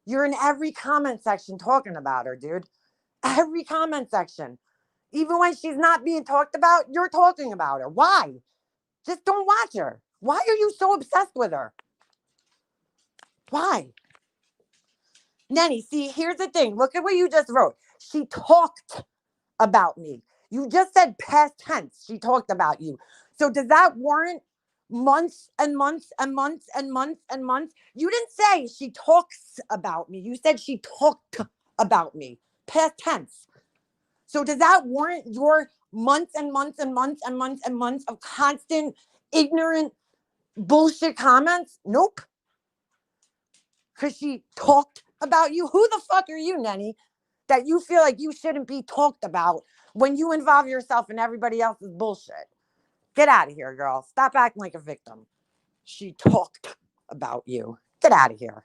You're in every comment section talking about her, dude. Every comment section. Even when she's not being talked about, you're talking about her. Why? Just don't watch her. Why are you so obsessed with her? Why? Nanny, see, here's the thing. Look at what you just wrote. She talked about me. You just said past tense. She talked about you. So does that warrant months and months and months and months and months? You didn't say she talks about me. You said she talked about me. Past tense. So does that warrant your months and months and months and months and months of constant, ignorant, bullshit comments? Nope. Because she talked about you. Who the fuck are you, Nanny, that you feel like you shouldn't be talked about when you involve yourself in everybody else's bullshit? Get out of here, girl. Stop acting like a victim. She talked about you. Get out of here.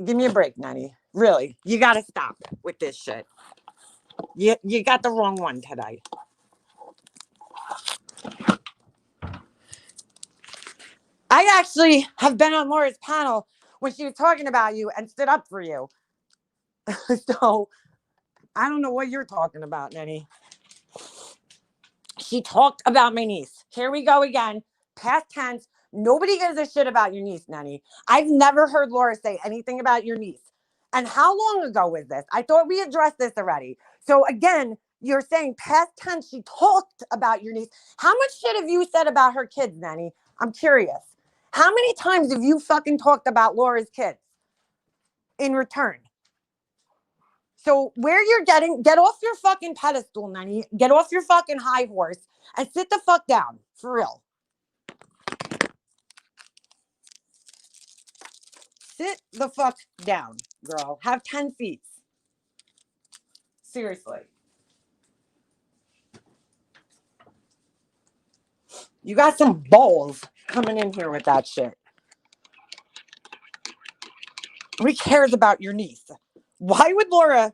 Give me a break, Nanny. Really, you got to stop with this shit. You got the wrong one today. I actually have been on Laura's panel when she was talking about you and stood up for you. So I don't know what you're talking about, Nanny. She talked about my niece. Here we go again. Past tense. Nobody gives a shit about your niece, Nanny. I've never heard Laura say anything about your niece. And how long ago was this? I thought we addressed this already. So again, you're saying past tense, she talked about your niece. How much shit have you said about her kids, Nanny? I'm curious. How many times have you fucking talked about Laura's kids in return? So where you're get off your fucking pedestal, Nanny. Get off your fucking high horse and sit the fuck down. For real. Sit the fuck down, girl. Have 10 feet. Seriously. You got some balls coming in here with that shit. Who cares about your niece? Why would Laura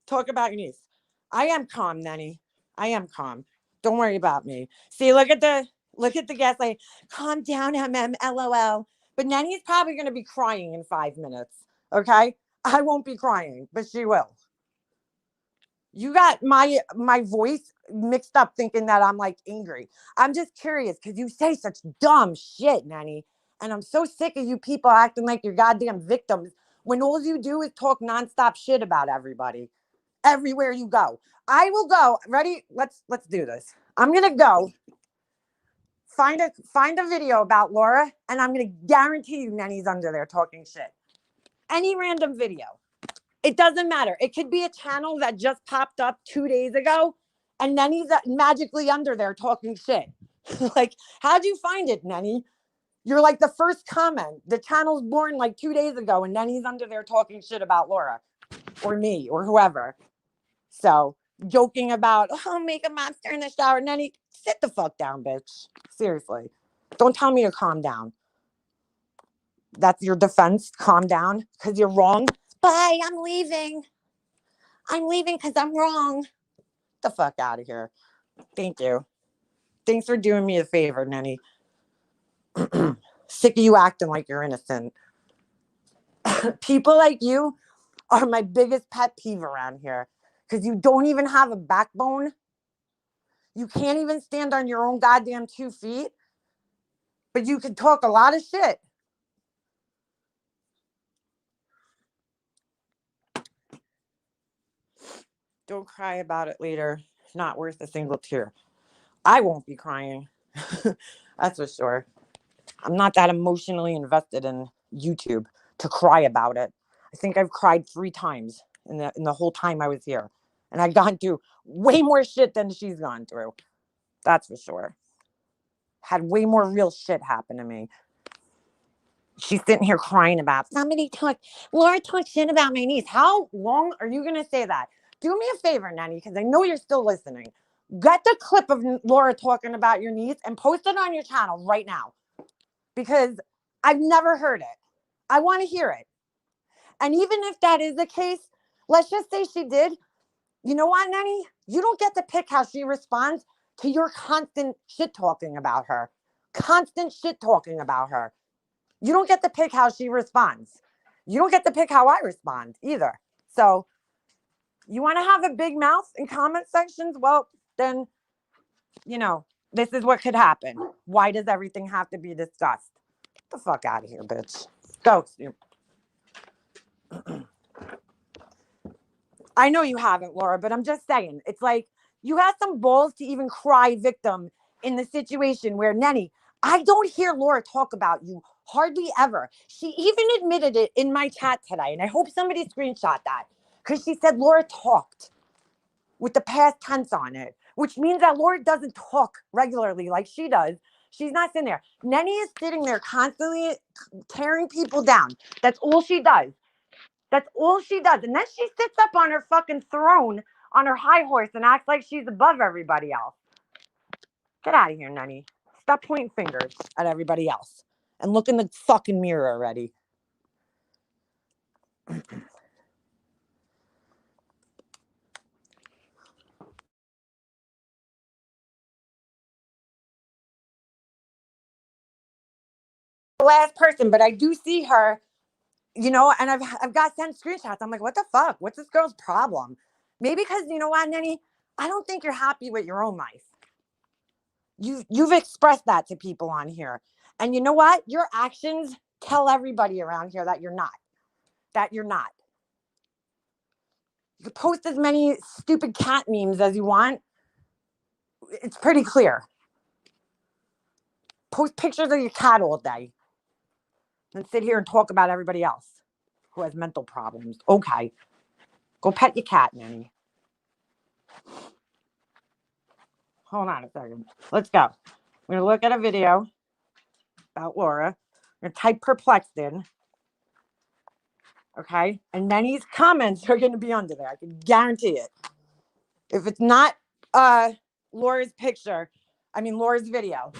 talk about your niece? I am calm, Nanny. I am calm. Don't worry about me. See, look at the gaslight. Calm down, LOL. But Nanny's probably going to be crying in 5 minutes. Okay? I won't be crying, but she will. You got my voice mixed up thinking that I'm like angry. I'm just curious because you say such dumb shit, Nanny. And I'm so sick of you people acting like you're goddamn victims when all you do is talk nonstop shit about everybody. everywhere you go. I will go. Ready? Let's do this. I'm gonna go find a video about Laura, and I'm gonna guarantee you Nenny's under there talking shit. Any random video. It doesn't matter. It could be a channel that just popped up 2 days ago, and Nenny's magically under there talking shit. Like, how'd you find it, Nenny? You're like the first comment. The channel's born like 2 days ago, and Nenny's under there talking shit about Laura or me or whoever. So, joking about, oh, make a monster in the shower. Nenny, sit the fuck down, bitch. Seriously. Don't tell me to calm down. That's your defense. Calm down because you're wrong. Bye, I'm leaving. I'm leaving because I'm wrong. Get the fuck out of here. Thank you. Thanks for doing me a favor, Nenny. Sick of you acting like you're innocent. People like you are my biggest pet peeve around here because you don't even have a backbone. You can't even stand on your own goddamn 2 feet, but you can talk a lot of shit. Don't cry about it later. Not worth a single tear. I won't be crying. That's for sure. I'm not that emotionally invested in YouTube to cry about it. I think I've cried 3 times in the whole time I was here. And I've gone through way more shit than she's gone through. That's for sure. Had way more real shit happen to me. She's sitting here crying about Laura talked shit about my niece. How long are you going to say that? Do me a favor, Nanny, because I know you're still listening. Get the clip of Laura talking about your niece and post it on your channel right now. Because I've never heard it. I want to hear it. And even if that is the case, let's just say she did. You know what, Nanny? You don't get to pick how she responds to your constant shit talking about her. Constant shit talking about her. You don't get to pick how she responds. You don't get to pick how I respond either. So you want to have a big mouth in comment sections? Well, then, this is what could happen. Why does everything have to be discussed? Get the fuck out of here, bitch. Go. I know you haven't, Laura, but I'm just saying. It's like you have some balls to even cry victim in the situation where, Nenny, I don't hear Laura talk about you hardly ever. She even admitted it in my chat today, and I hope somebody screenshot that because she said Laura talked with the past tense on it, which means that Laura doesn't talk regularly like she does. She's not sitting there. Nenny is sitting there constantly tearing people down. That's all she does. That's all she does. And then she sits up on her fucking throne on her high horse and acts like she's above everybody else. Get out of here, Nenny. Stop pointing fingers at everybody else. And look in the fucking mirror already. Last person, but I do see her, and I've got sent screenshots. I'm like, what the fuck? What's this girl's problem? Maybe because, you know what, Nenny? I don't think you're happy with your own life. You've expressed that to people on here. And you know what? Your actions tell everybody around here that you're not. That you're not. You can post as many stupid cat memes as you want. It's pretty clear. Post pictures of your cat all day. And sit here and talk about everybody else who has mental problems. Okay. Go pet your cat, Nanny. Hold on a second. Let's go. We're going to look at a video about Laura. I'm going to type perplexed in. Okay? And Nanny's comments are going to be under there. I can guarantee it. If it's not Laura's video,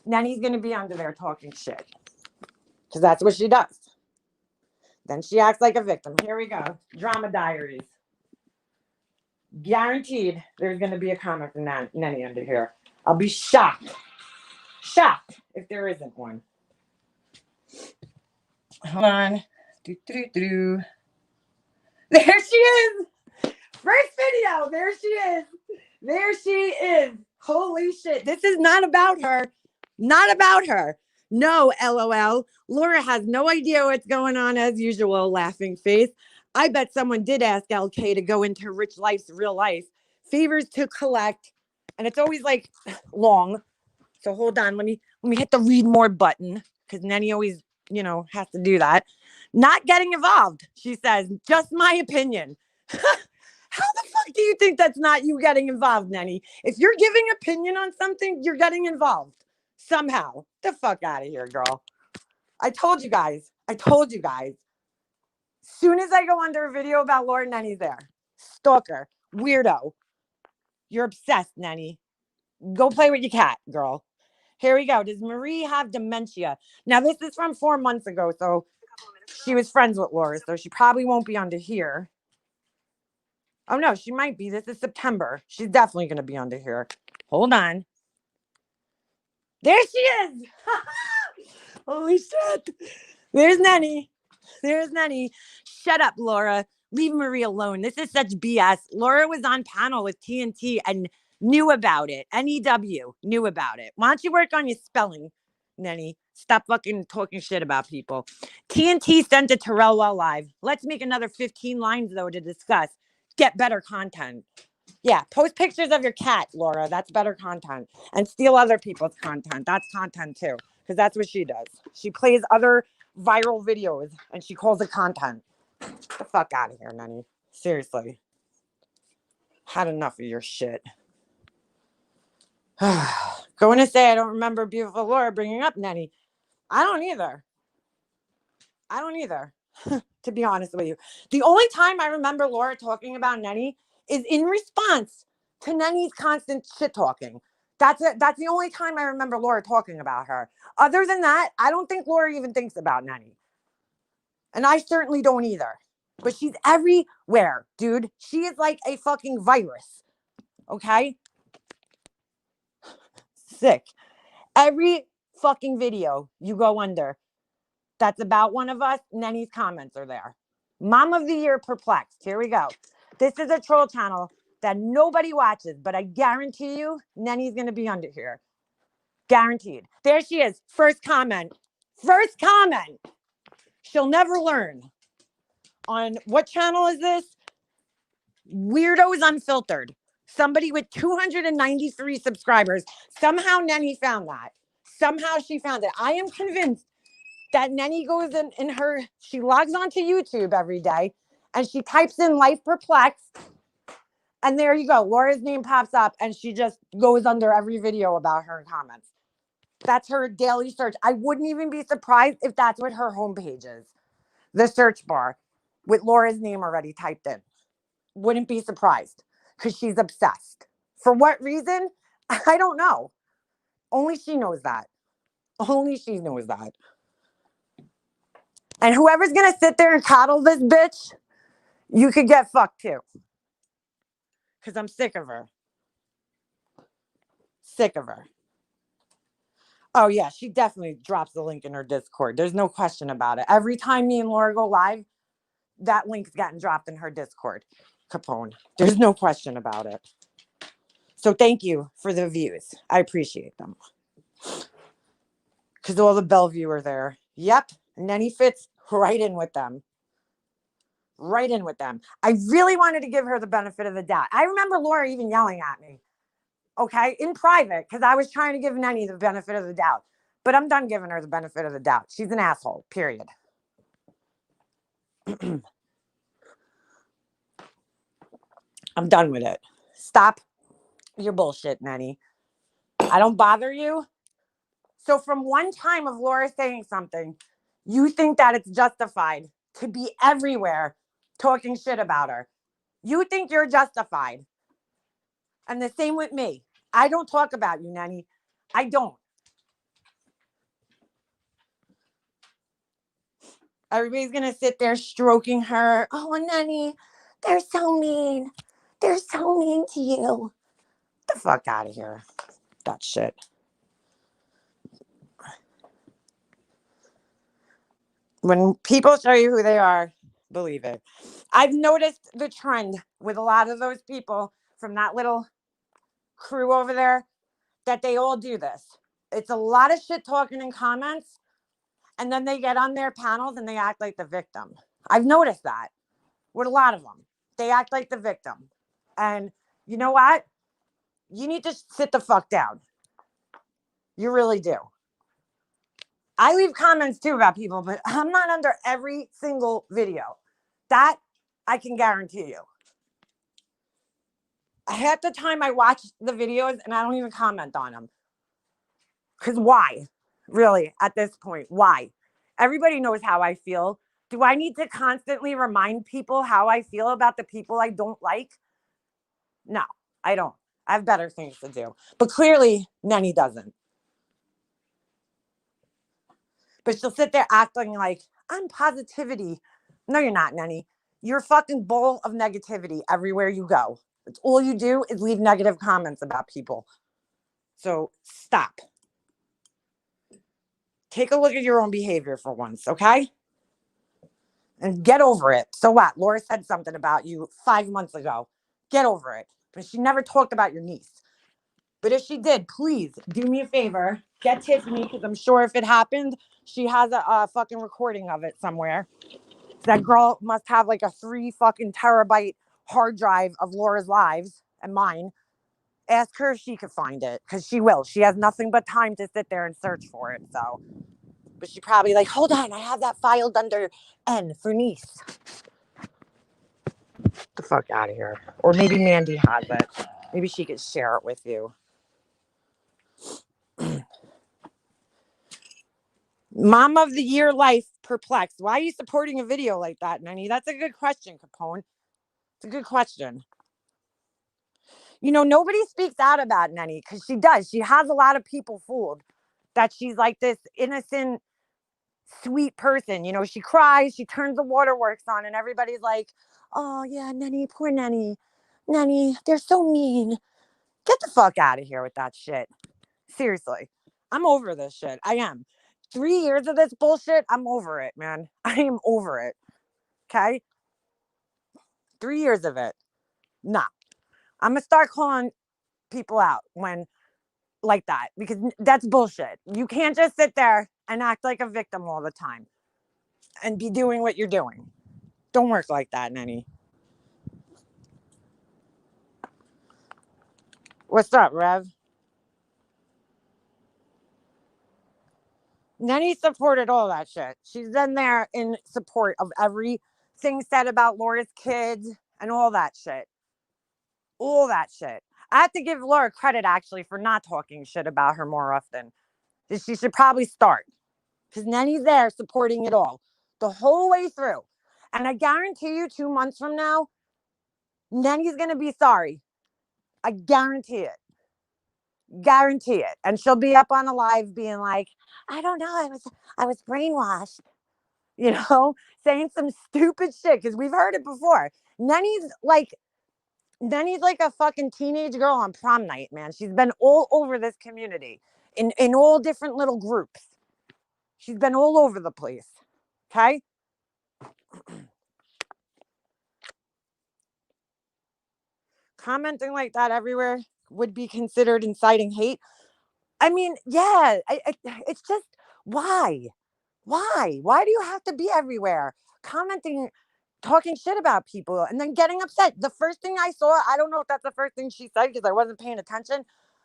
Nanny's going to be under there talking shit. Because that's what she does. Then she acts like a victim. Here we go. Drama diaries. Guaranteed there's going to be a comment from Nanny under here. I'll be shocked if there isn't one. Hold on. There she is. First video. There she is. Holy shit. This is not about her. Not about her. No, LOL. Laura has no idea what's going on as usual, laughing face. I bet someone did ask LK to go into Rich Life's real life, favors to collect, and it's always like long. So hold on, let me hit the read more button because Nenny always, has to do that. Not getting involved, she says. Just my opinion. How the fuck do you think that's not you getting involved, Nenny? If you're giving opinion on something, you're getting involved somehow. The fuck out of here, girl. I told you guys. I told you guys. Soon as I go under a video about Laura, Nenny's there. Stalker. Weirdo. You're obsessed, Nenny. Go play with your cat, girl. Here we go. Does Marie have dementia? Now, this is from 4 months ago, so she was friends with Laura, so she probably won't be under here. Oh, no, she might be. This is September. She's definitely going to be under here. Hold on. There she is. Holy shit. There's Nenny. There's Nenny. Shut up, Laura. Leave Marie alone. This is such BS. Laura was on panel with TNT and knew about it. NEW knew about it. Why don't you work on your spelling, Nenny? Stop fucking talking shit about people. TNT sent it to Well Live. Let's make another 15 lines, though, to discuss. Get better content. Yeah, post pictures of your cat, Laura. That's better content. And steal other people's content. That's content, too. Because that's what she does. She plays other viral videos and she calls it content. Get the fuck out of here, Nenny. Seriously. Had enough of your shit. Going to say I don't remember beautiful Laura bringing up Nenny. I don't either. To be honest with you. The only time I remember Laura talking about Nenny is in response to Nenny's constant shit talking. That's it. That's the only time I remember Laura talking about her. Other than that, I don't think Laura even thinks about Nenny. And I certainly don't either. But she's everywhere, dude. She is like a fucking virus. Okay? Sick. Every fucking video you go under that's about one of us, Nenny's comments are there. Mom of the Year perplexed. Here we go. This is a troll channel that nobody watches, but I guarantee you Nenny's going to be under here. Guaranteed. There she is. First comment. First comment. She'll never learn. On what channel is this? Weirdos Unfiltered. Somebody with 293 subscribers. Somehow Nenny found that. Somehow she found it. I am convinced that Nenny goes in her, she logs onto YouTube every day and she types in life perplexed. And there you go. Laura's name pops up and she just goes under every video about her in comments. That's her daily search. I wouldn't even be surprised if that's what her homepage is. The search bar with Laura's name already typed in. Wouldn't be surprised because she's obsessed. For what reason? I don't know. Only she knows that. Only she knows that. And whoever's going to sit there and coddle this bitch, you could get fucked too. Because I'm sick of her. Sick of her. Oh, yeah, she definitely drops the link in her Discord. There's no question about it. Every time me and Laura go live, that link's gotten dropped in her Discord. Capone. There's no question about it. So thank you for the views. I appreciate them. Because all the Bellevue are there. Yep. And then he fits right in with them. Right in with them. I really wanted to give her the benefit of the doubt. I remember Laura even yelling at me. Okay, in private, because I was trying to give Nenny the benefit of the doubt. But I'm done giving her the benefit of the doubt. She's an asshole, period. I'm done with it. Stop your bullshit, Nenny. I don't bother you. So from one time of Laura saying something, you think that it's justified to be everywhere talking shit about her. You think you're justified. And the same with me. I don't talk about you, Nenny. I don't. Everybody's going to sit there stroking her. Oh, Nenny, they're so mean. They're so mean to you. Get the fuck out of here. That shit. When people show you who they are, believe it. I've noticed the trend with a lot of those people from that little crew over there that they all do this. It's a lot of shit talking in comments, and then they get on their panels and they act like the victim. I've noticed that. with a lot of them. They act like the victim. And you know what? You need to sit the fuck down. You really do. I leave comments too about people, but I'm not under every single video. That I can guarantee you. Half the time I watch the videos and I don't even comment on them. Because why? Really, at this point, why? Everybody knows how I feel. Do I need to constantly remind people how I feel about the people I don't like? No, I don't. I have better things to do. But clearly, Nanny doesn't. But she'll sit there acting like, I'm positivity. No, you're not, Nanny. You're a fucking bowl of negativity everywhere you go. It's all you do is leave negative comments about people. So stop. Take a look at your own behavior for once, okay? And get over it. So what? Laura said something about you 5 months ago. Get over it. But she never talked about your niece. But if she did, please do me a favor. Get Tiffany, because I'm sure if it happened, she has a fucking recording of it somewhere. That girl must have like a 3 fucking terabyte hard drive of Laura's lives and mine. Ask her if she could find it, because she will. She has nothing but time to sit there and search for it. So, but she probably like, hold on, I have that filed under N for niece. Get the fuck out of here. Or maybe Mandy has it. Maybe she could share it with you. Mom of the Year life perplexed. Why are you supporting a video like that, Nanny? That's a good question, Capone. It's a good question. You know, nobody speaks out about Nanny because she does. She has a lot of people fooled that she's like this innocent, sweet person. You know, she cries, she turns the waterworks on, and everybody's like, oh, yeah, Nanny, poor Nanny. Nanny, they're so mean. Get the fuck out of here with that shit. Seriously. I'm over this shit. I am. 3 years of this bullshit, I'm over it, man. I am over it. Okay? 3 years of it. Nah. I'm going to start calling people out when like that because that's bullshit. You can't just sit there and act like a victim all the time and be doing what you're doing. Don't work like that, Nanny. What's up, Rev? Nanny supported all that shit. She's been there in support of everything said about Laura's kids and all that shit. All that shit. I have to give Laura credit actually for not talking shit about her more often. She should probably start because Nanny's there supporting it all the whole way through. And I guarantee you 2 months from now, Nanny's going to be sorry. I guarantee it. Guarantee it. And she'll be up on a live being like, I don't know. I was brainwashed, you know, saying some stupid shit because we've heard it before. Nenny's like a fucking teenage girl on prom night, man. She's been all over this community in all different little groups. She's been all over the place. Okay? Commenting like that everywhere would be considered inciting hate. I mean, yeah, it's just why? Why do you have to be everywhere commenting, talking shit about people and then getting upset? The first thing I saw, I don't know if that's the first thing she said because I wasn't paying attention,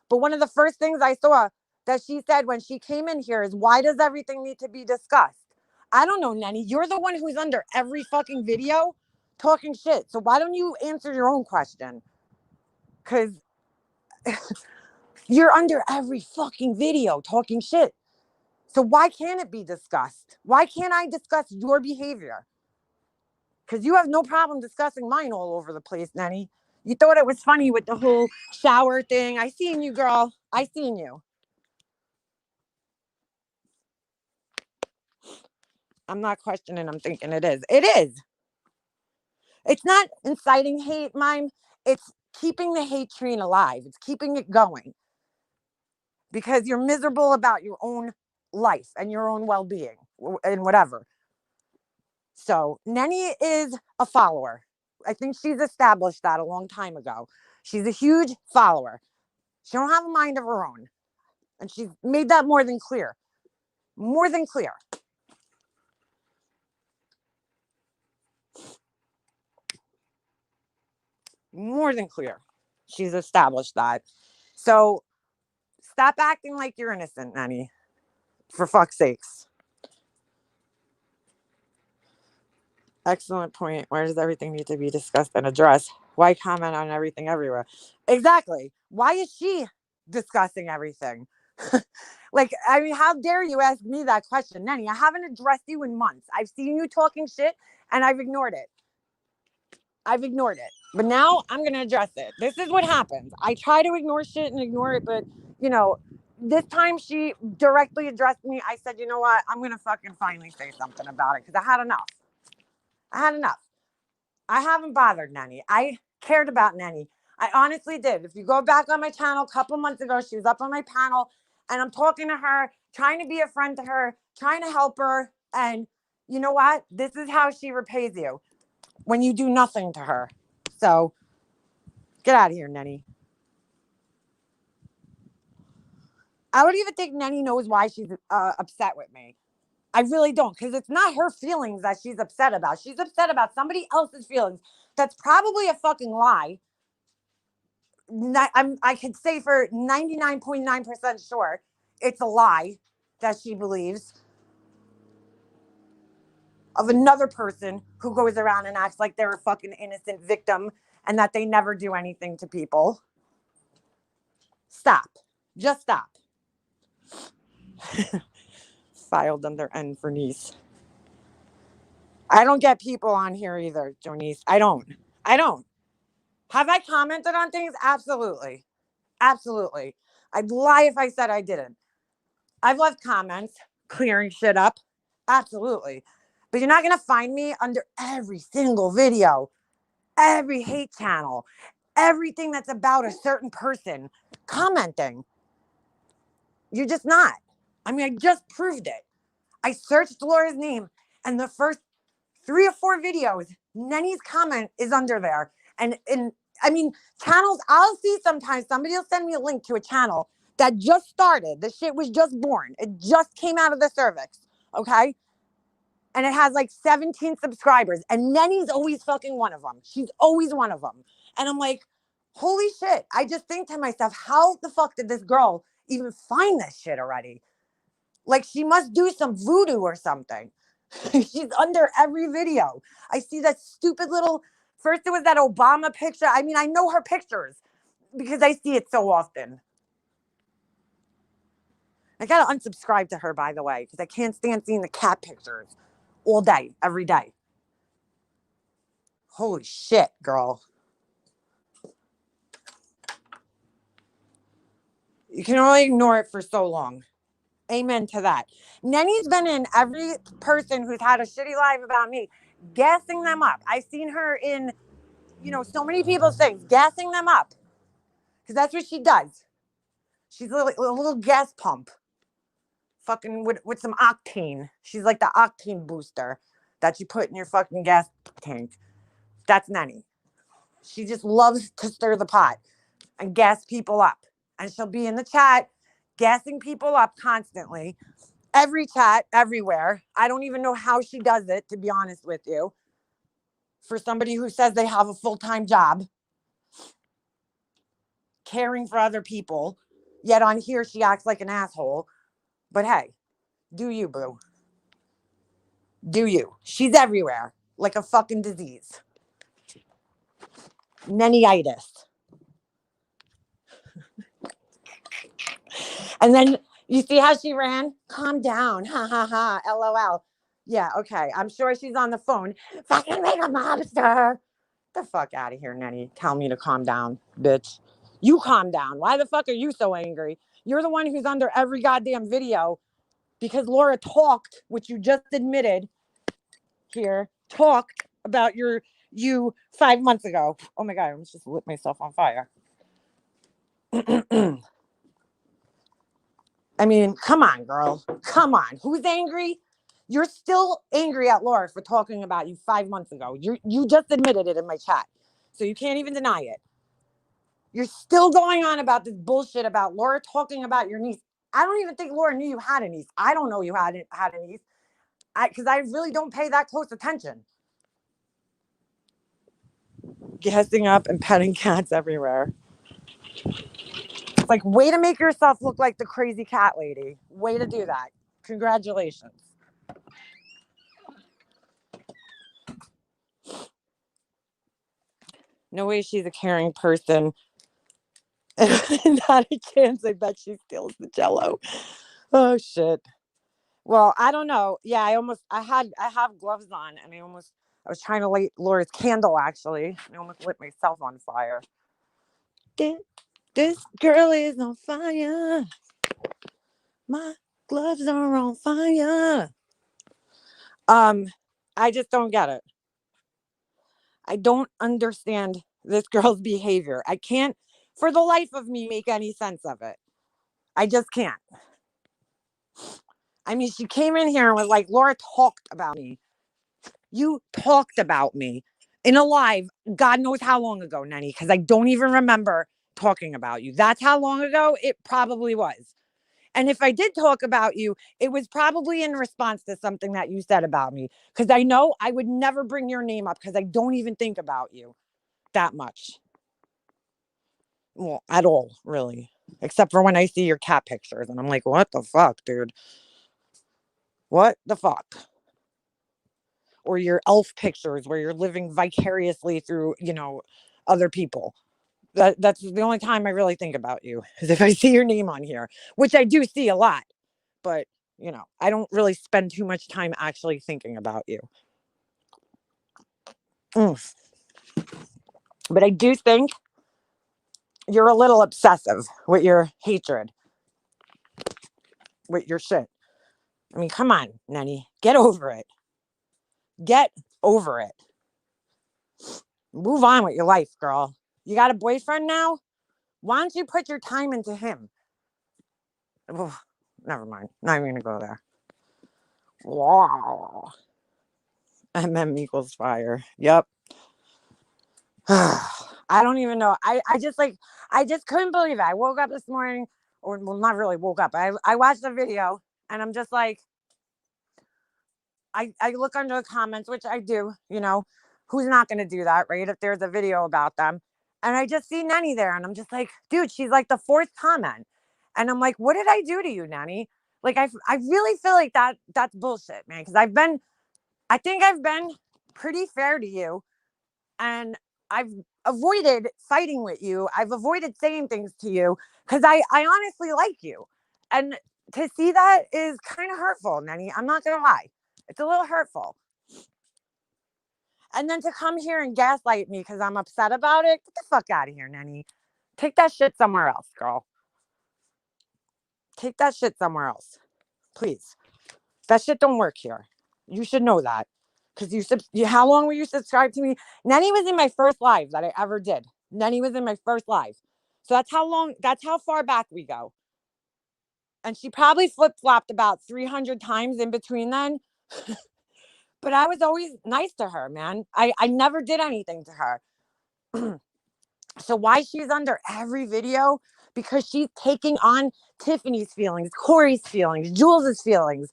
but one of the first things I saw that she said when she came in here is, why does everything need to be discussed? I don't know, Nanny. You're the one who's under every fucking video talking shit. So why don't you answer your own question? Because you're under every fucking video talking shit. So why can't it be discussed? Why can't I discuss your behavior? Because you have no problem discussing mine all over the place, Nanny. You thought it was funny with the whole shower thing. I seen you, girl. I seen you. I'm not questioning. I'm thinking it is. It is. It's not inciting hate, Mime. It's keeping the hate train alive. It's keeping it going. Because you're miserable about your own life and your own well-being and whatever. So Nanny is a follower. I think she's established that a long time ago. She's a huge follower. She don't have a mind of her own. And she's made that more than clear. More than clear. More than clear. She's established that. So stop acting like you're innocent, Nanny. For fuck's sakes. Excellent point. Why does everything need to be discussed and addressed? Why comment on everything everywhere? Exactly. Why is she discussing everything? Like, I mean, how dare you ask me that question, Nanny? I haven't addressed you in months. I've seen you talking shit and I've ignored it. I've ignored it. But now I'm going to address it. This is what happens. I try to ignore shit and ignore it, but, you know, this time she directly addressed me. I said, you know what? I'm going to fucking finally say something about it because I had enough. I had enough. I haven't bothered Nanny. I cared about Nanny. I honestly did. If you go back on my channel a couple months ago, she was up on my panel and I'm talking to her, trying to be a friend to her, trying to help her. And you know what? This is how she repays you when you do nothing to her. So get out of here, Nanny. I don't even think Nanny knows why she's upset with me. I really don't, because it's not her feelings that she's upset about. She's upset about somebody else's feelings. That's probably a fucking lie. I could say for 99.9% sure it's a lie that she believes of another person who goes around and acts like they're a fucking innocent victim and that they never do anything to people. Stop. Just stop. Filed under N for niece. I don't get people on here either, Jonice. I don't. I don't. Have I commented on things? Absolutely. Absolutely. I'd lie if I said I didn't. I've left comments clearing shit up. Absolutely. But you're not going to find me under every single video, every hate channel, everything that's about a certain person commenting. You're just not. I mean, I just proved it. I searched Laura's name and the first 3 or 4 videos, Nenny's comment is under there. And I mean, channels, I'll see sometimes somebody will send me a link to a channel that just started. The shit was just born. It just came out of the cervix. Okay. And it has like 17 subscribers. And Nenny's always fucking one of them. She's always one of them. And I'm like, holy shit. I just think to myself, how the fuck did this girl even find this shit already? Like she must do some voodoo or something. She's under every video. I see that stupid little, first it was that Obama picture. I mean, I know her pictures because I see it so often. I got to unsubscribe to her, by the way, because I can't stand seeing the cat pictures all day, every day. Holy shit, girl. You can only ignore it for so long. Amen to that. Nenny's been in every person who's had a shitty life about me, gassing them up. I've seen her in, so many people's things, gassing them up. Because that's what she does. She's a little gas pump. Fucking with some octane. She's like the octane booster that you put in your fucking gas tank. That's Nanny. She just loves to stir the pot and gas people up. And she'll be in the chat gassing people up constantly. Every chat, everywhere. I don't even know how she does it, to be honest with you. For somebody who says they have a full-time job, caring for other people, yet on here she acts like an asshole. But hey, do you, boo? Do you? She's everywhere, like a fucking disease. Nennyitis. And then you see how she ran? Calm down. Ha ha ha. LOL. Yeah, okay. I'm sure she's on the phone. Fucking make a mobster. The fuck out of here, Nenny. Tell me to calm down, bitch. You calm down. Why the fuck are you so angry? You're the one who's under every goddamn video because Laura talked, which you just admitted here, talked about you 5 months ago. Oh my God, I almost just lit myself on fire. I mean, come on, girl. Come on. Who's angry? You're still angry at Laura for talking about you 5 months ago. You just admitted it in my chat. So you can't even deny it. You're still going on about this bullshit about Laura talking about your niece. I don't even think Laura knew you had a niece. I don't know you had a niece. Because I really don't pay that close attention. gassing up and petting cats everywhere. Like, way to make yourself look like the crazy cat lady. Way to do that. Congratulations. No way she's a caring person. Not a chance. I bet she steals the jello. Oh shit. Well, I don't know. Yeah, I have gloves on and I was trying to light Laura's candle actually. I almost lit myself on fire. This girl is on fire. My gloves are on fire. Um, I just don't get it. I don't understand this girl's behavior. I can't, for the life of me, make any sense of it. I just can't. I mean, she came in here and was like, Laura talked about me. You talked about me in a live, God knows how long ago, Nanny, because I don't even remember talking about you. That's how long ago it probably was. And if I did talk about you, it was probably in response to something that you said about me. Because I know I would never bring your name up because I don't even think about you that much. Well, at all, really. Except for when I see your cat pictures and I'm like, what the fuck, dude? What the fuck? Or your elf pictures where you're living vicariously through, other people. That's the only time I really think about you is if I see your name on here, which I do see a lot. But, I don't really spend too much time actually thinking about you. But I do think you're a little obsessive with your hatred, with your shit. I mean, come on, Nanny, get over it. Get over it. Move on with your life, girl. You got a boyfriend now? Why don't you put your time into him? Oh, never mind. Not even gonna go there. Wow. MM equals fire. Yep. I don't even know. I just couldn't believe it. I woke up this morning, or well, not really woke up. I watched the video and I'm just like, I look under the comments, which I do, who's not going to do that, right? If there's a video about them. And I just see Nanny there and I'm just like, dude, she's like the fourth comment. And I'm like, what did I do to you, Nanny? Like, I really feel like that's bullshit, man. Cause I think I've been pretty fair to you and I've avoided fighting with you. I've avoided saying things to you because I honestly like you. And to see that is kind of hurtful, Nanny. I'm not going to lie. It's a little hurtful. And then to come here and gaslight me because I'm upset about it, get the fuck out of here, Nanny. Take that shit somewhere else, girl. Take that shit somewhere else. Please. That shit don't work here. You should know that. Because how long were you subscribed to me? Nanny was in my first live that I ever did. Nanny was in my first live. So that's how far back we go. And she probably flip-flopped about 300 times in between then. But I was always nice to her, man. I never did anything to her. So why she's under every video? Because she's taking on Tiffany's feelings, Corey's feelings, Jules's feelings.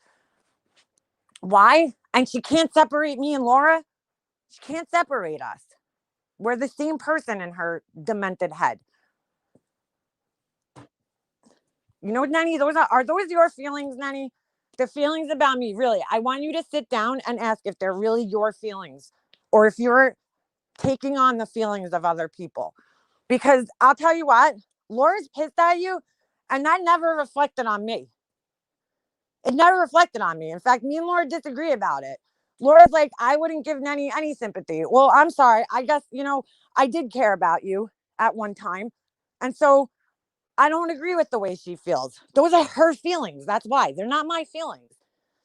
Why? And she can't separate me and Laura. She can't separate us. We're the same person in her demented head. You know, Nanny, are those your feelings, Nanny? The feelings about me, really. I want you to sit down and ask if they're really your feelings or if you're taking on the feelings of other people. Because I'll tell you what, Laura's pissed at you, and that never reflected on me. It never reflected on me. In fact, me and Laura disagree about it. Laura's like, I wouldn't give Nanny any sympathy. Well, I'm sorry. I guess, I did care about you at one time. And so I don't agree with the way she feels. Those are her feelings. That's why. They're not my feelings.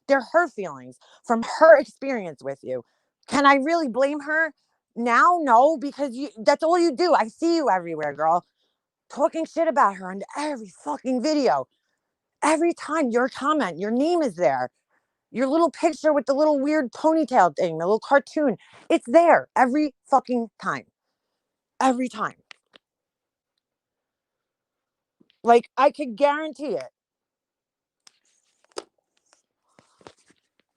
They're her feelings from her experience with you. Can I really blame her now? No, because that's all you do. I see you everywhere, girl. Talking shit about her in every fucking video. Every time your comment, your name is there. Your little picture with the little weird ponytail thing, the little cartoon. It's there every fucking time. Every time. Like, I could guarantee it.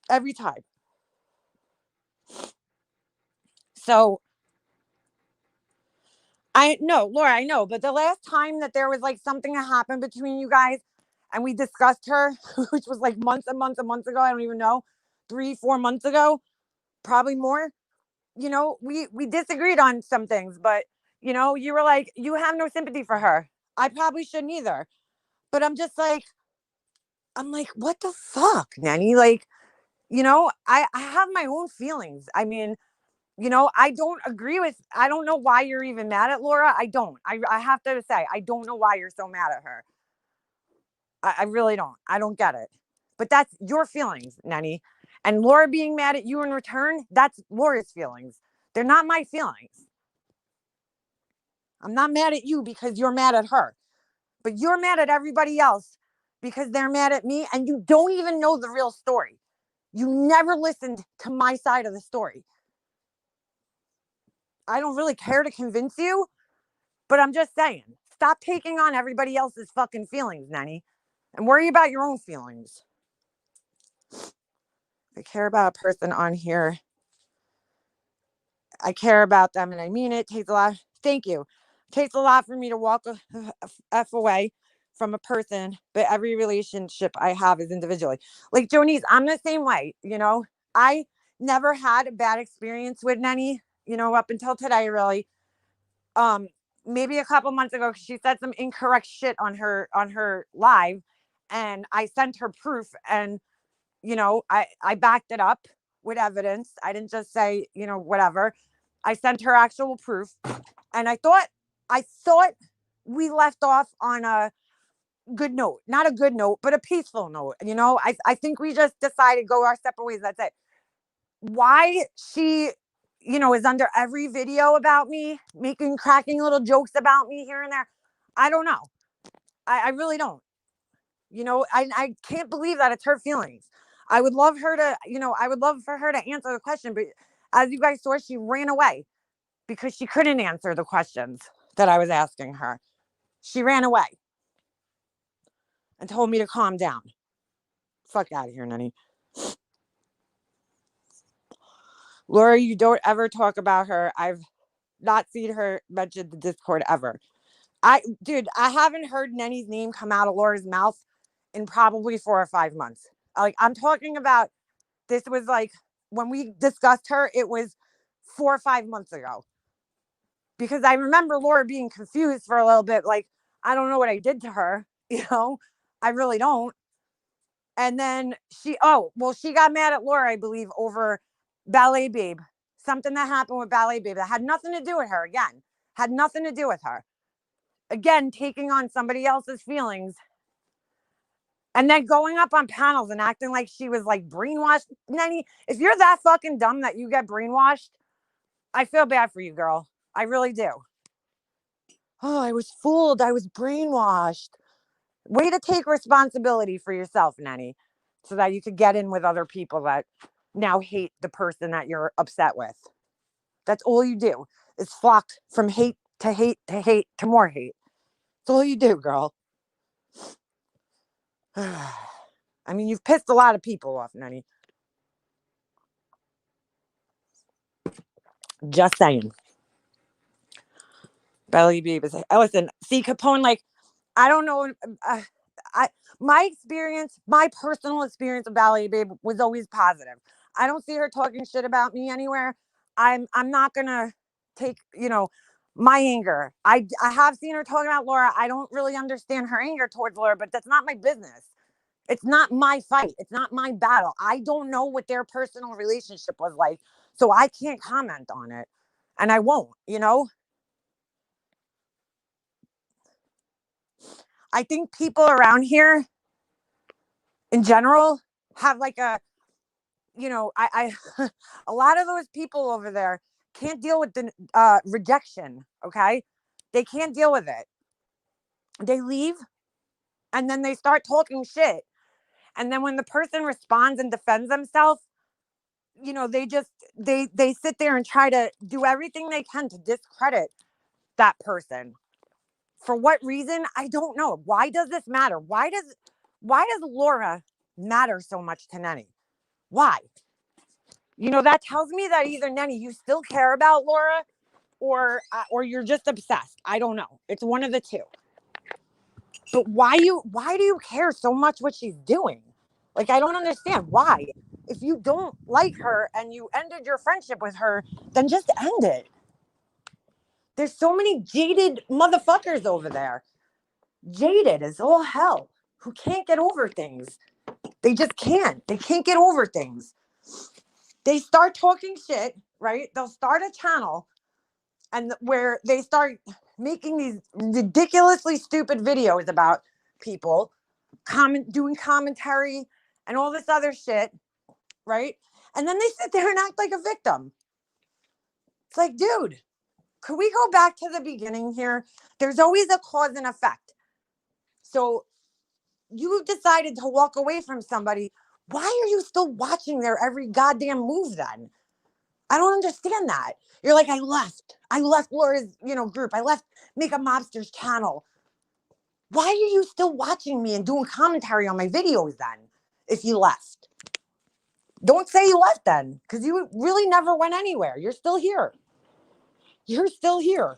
Every time. So I know, Laura, I know. But the last time that there was like something that happened between you guys and we discussed her, which was like months and months and months ago, I don't even know, 3, 4 months ago, probably more. We disagreed on some things, but you were like, you have no sympathy for her. I probably shouldn't either. But I'm like, what the fuck, Nanny? Like, I have my own feelings. I mean, I don't know why you're even mad at Laura. I don't. I have to say, I don't know why you're so mad at her. I really don't. I don't get it. But that's your feelings, Nanny. And Laura being mad at you in return, that's Laura's feelings. They're not my feelings. I'm not mad at you because you're mad at her, but you're mad at everybody else because they're mad at me and you don't even know the real story. You never listened to my side of the story. I don't really care to convince you, but I'm just saying, stop taking on everybody else's fucking feelings, Nanny, and worry about your own feelings. If I care about a person on here, I care about them and I mean it. Takes a lot. Thank you. Takes a lot for me to walk a F away from a person, but every relationship I have is individually. Like Jonice, I'm the same way, I never had a bad experience with Nanny, up until today, really. Um, Maybe a couple months ago, she said some incorrect shit on her live, and I sent her proof, and I backed it up with evidence. I didn't just say, whatever. I sent her actual proof, and I thought we left off on a good note, not a good note, but a peaceful note. I think we just decided go our separate ways. That's it. Why she, is under every video about me, cracking little jokes about me here and there. I don't know. I really don't. I can't believe that it's her feelings. I would love for her to answer the question, but as you guys saw, she ran away because she couldn't answer the questions that I was asking her. She ran away and told me to calm down. Fuck out of here, Nanny. Laura, you don't ever talk about her. I've not seen her mention the Discord ever. Dude, I haven't heard Nanny's name come out of Laura's mouth in probably 4 or 5 months. Like, I'm talking about, this was like, when we discussed her, it was 4 or 5 months ago. Because I remember Laura being confused for a little bit, like, I don't know what I did to her, I really don't. And then she got mad at Laura, I believe, over Ballet Babe. Something that happened with Ballet Babe that had nothing to do with her, again. Had nothing to do with her. Again, taking on somebody else's feelings. And then going up on panels and acting like she was like brainwashed. Nanny, if you're that fucking dumb that you get brainwashed, I feel bad for you, girl. I really do. Oh, I was fooled. I was brainwashed. Way to take responsibility for yourself, Nanny, so that you could get in with other people that now hate the person that you're upset with. That's all you do is flock from hate to hate to hate to more hate. That's all you do, girl. I mean, you've pissed a lot of people off, Nanny. Just saying. Belly Babe is. Listen, see, Capone, like, I don't know. I My experience, my personal experience of Ballet Babe was always positive. I don't see her talking shit about me anywhere. I'm not gonna take my anger. I have seen her talking about Laura. I don't really understand her anger towards Laura, but that's not my business. It's not my fight. It's not my battle. I don't know what their personal relationship was like, so I can't comment on it, and I won't. I think people around here in general have like I a lot of those people over there can't deal with the rejection. Okay, they can't deal with it. They leave, and then they start talking shit, and then when the person responds and defends themselves, they just they sit there and try to do everything they can to discredit that person. For what reason? I don't know. Why does this matter? Why does Laura matter so much to Nenny? Why? That tells me that either Nenny, you still care about Laura, or you're just obsessed. I don't know. It's one of the two. But why do you care so much what she's doing? Like, I don't understand why. If you don't like her and you ended your friendship with her, then just end it. There's so many jaded motherfuckers over there. Jaded as all hell, who can't get over things. They just can't. They can't get over things. They start talking shit, right? They'll start a channel and where they start making these ridiculously stupid videos about people, doing commentary and all this other shit, right? And then they sit there and act like a victim. It's like, dude, could we go back to the beginning here? There's always a cause and effect. So you decided to walk away from somebody. Why are you still watching their every goddamn move then? I don't understand that. You're like, I left Laura's, group. I left Make a Mobster's channel. Why are you still watching me and doing commentary on my videos then? If you left, don't say you left then, because you really never went anywhere. You're still here. You're still here.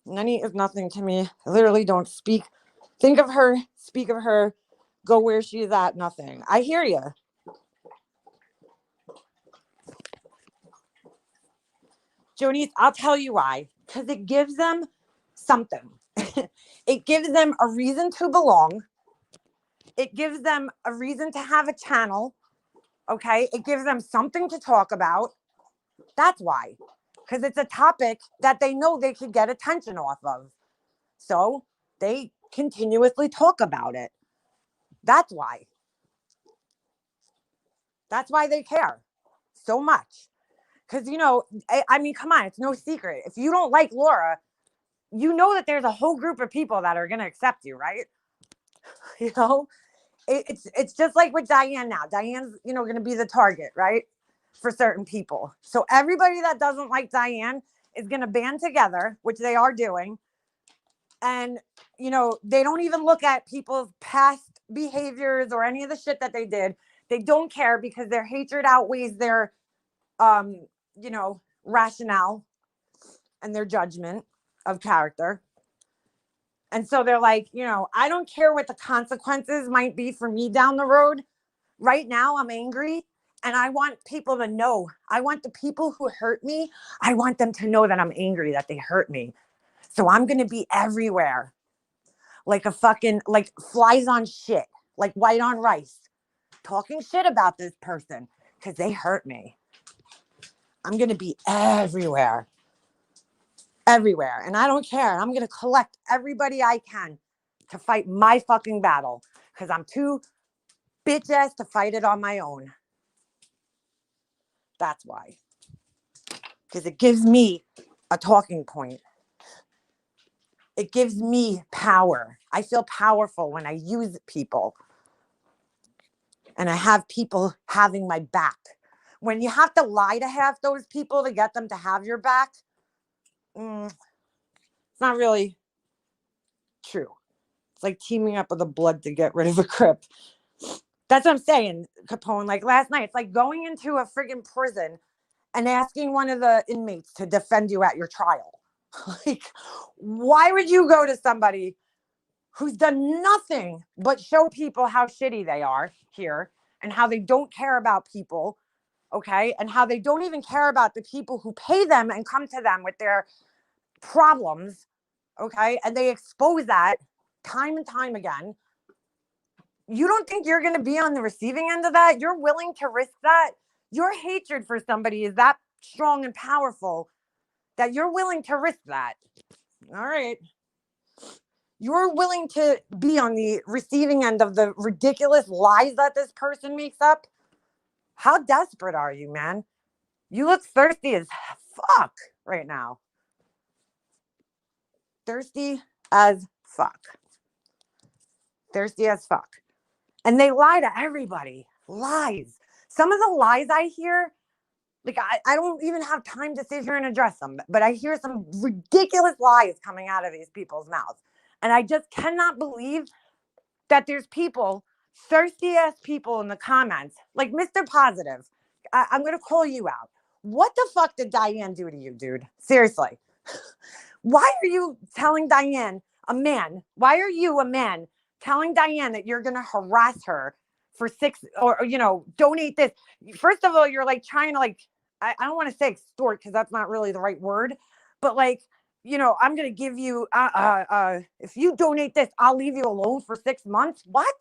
Nanny is nothing to me. I literally don't speak. Think of her, speak of her, go where she's at, nothing. I hear you. Jonice, I'll tell you why. Because it gives them something. It gives them a reason to belong. It gives them a reason to have a channel. Okay? It gives them something to talk about. That's why. Because it's a topic that they know they could get attention off of. So they continuously talk about it. That's why. That's why they care so much. Because, I mean, come on, it's no secret. If you don't like Laura, you know that there's a whole group of people that are going to accept you, right? It's just like with Diane now. Diane's, going to be the target, right? For certain people. So everybody that doesn't like Diane is going to band together, which they are doing. And, they don't even look at people's past behaviors or any of the shit that they did. They don't care because their hatred outweighs their, rationale and their judgment of character. And so they're like, I don't care what the consequences might be for me down the road. Right now, I'm angry and I want people to know. I want the people who hurt me, I want them to know that I'm angry, that they hurt me. So I'm going to be everywhere like like flies on shit, like white on rice, talking shit about this person because they hurt me. I'm going to be everywhere. And I don't care. I'm going to collect everybody I can to fight my fucking battle because I'm too bitch ass to fight it on my own. That's why. Because it gives me a talking point. It gives me power. I feel powerful when I use people. And I have people having my back. When you have to lie to half those people to get them to have your back, it's not really true. It's like teaming up with a blood to get rid of a crip. That's what I'm saying, Capone. Like last night, it's like going into a friggin' prison and asking one of the inmates to defend you at your trial. Like, why would you go to somebody who's done nothing but show people how shitty they are here and how they don't care about people, okay? And how they don't even care about the people who pay them and come to them with their problems, okay? And they expose that time and time again. You don't think you're going to be on the receiving end of that? You're willing to risk that? Your hatred for somebody is that strong and powerful that you're willing to risk that. All right. You're willing to be on the receiving end of the ridiculous lies that this person makes up? How desperate are you, man? You look thirsty as fuck right now. Thirsty as fuck. Thirsty as fuck. And they lie to everybody. Lies. Some of the lies I hear, like I don't even have time to sit here and address them, but I hear some ridiculous lies coming out of these people's mouths. And I just cannot believe that there's people, thirsty ass people in the comments, like Mr. Positive. I'm going to call you out. What the fuck did Diane do to you, dude? Seriously. Why are you telling Diane, a man, why are you, a man, telling Diane that you're going to harass her for six, or, donate this? First of all, you're like trying to, like, I don't want to say extort because that's not really the right word, but like, I'm going to give you, if you donate this, I'll leave you alone for 6 months. What?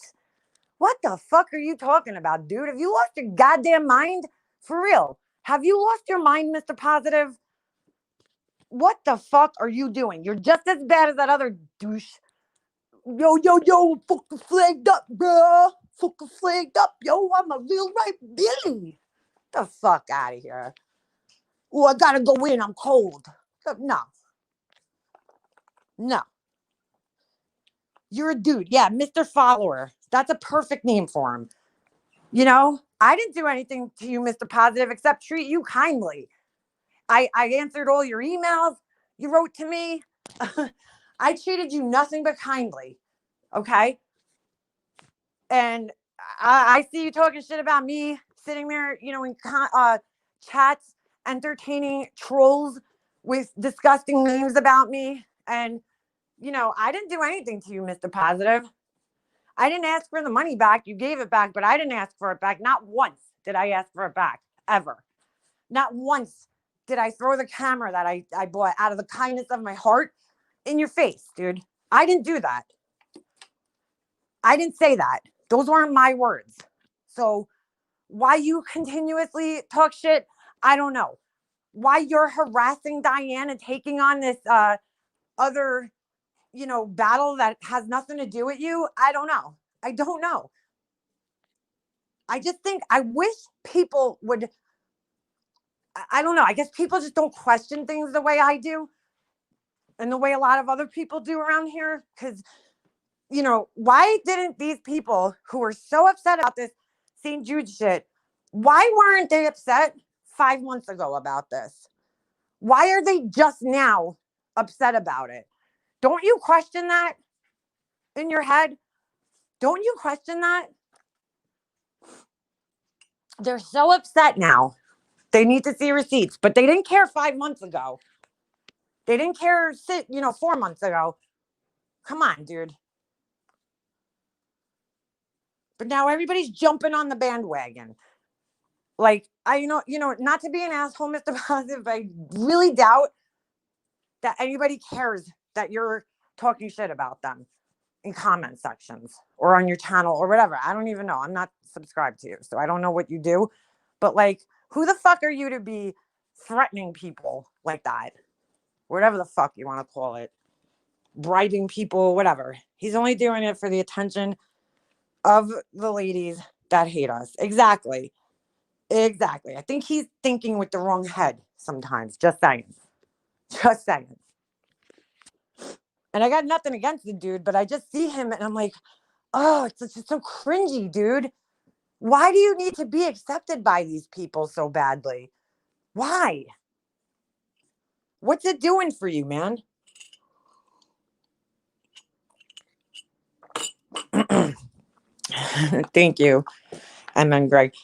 What the fuck are you talking about, dude? Have you lost your goddamn mind? For real? Have you lost your mind, Mr. Positive? What the fuck are you doing? You're just as bad as that other douche. Yo, fucking flagged up, bro. Fucking flagged up, yo. I'm a real right Billy. The fuck out of here. Oh, I gotta go in. I'm cold. No. No. You're a dude. Yeah, Mr. Follower. That's a perfect name for him. I didn't do anything to you, Mr. Positive, except treat you kindly. I answered all your emails you wrote to me. I treated you nothing but kindly. Okay. And I see you talking shit about me sitting there, in chats, entertaining trolls with disgusting names about me. And, I didn't do anything to you, Mr. Positive. I didn't ask for the money back. You gave it back, but I didn't ask for it back. Not once did I ask for it back, ever. Not once did I throw the camera that I bought out of the kindness of my heart in your face, dude. I didn't do that. I didn't say that. Those weren't my words. So why you continuously talk shit, I don't know. Why you're harassing Diane and taking on this other, battle that has nothing to do with you, I don't know. I don't know. I just think I wish people would, I don't know. I guess people just don't question things the way I do and the way a lot of other people do around here. Because, why didn't these people who were so upset about this St. Jude shit, why weren't they upset 5 months ago about this? Why are they just now upset about it? Don't you question that in your head? Don't you question that? They're so upset now. They need to see receipts, but they didn't care 5 months ago. They didn't care, 4 months ago. Come on, dude. But now everybody's jumping on the bandwagon. Like, not to be an asshole, Mr. Positive, but I really doubt that anybody cares that you're talking shit about them in comment sections or on your channel or whatever. I don't even know. I'm not subscribed to you, so I don't know what you do. But like, who the fuck are you to be threatening people like that? Whatever the fuck you want to call it. Bribing people, whatever. He's only doing it for the attention of the ladies that hate us. Exactly. I think he's thinking with the wrong head sometimes. Just saying. Just saying. And I got nothing against the dude, but I just see him and I'm like, oh, it's just so cringy, dude. Why do you need to be accepted by these people so badly? Why? What's it doing for you, man? Thank you. And then Greg.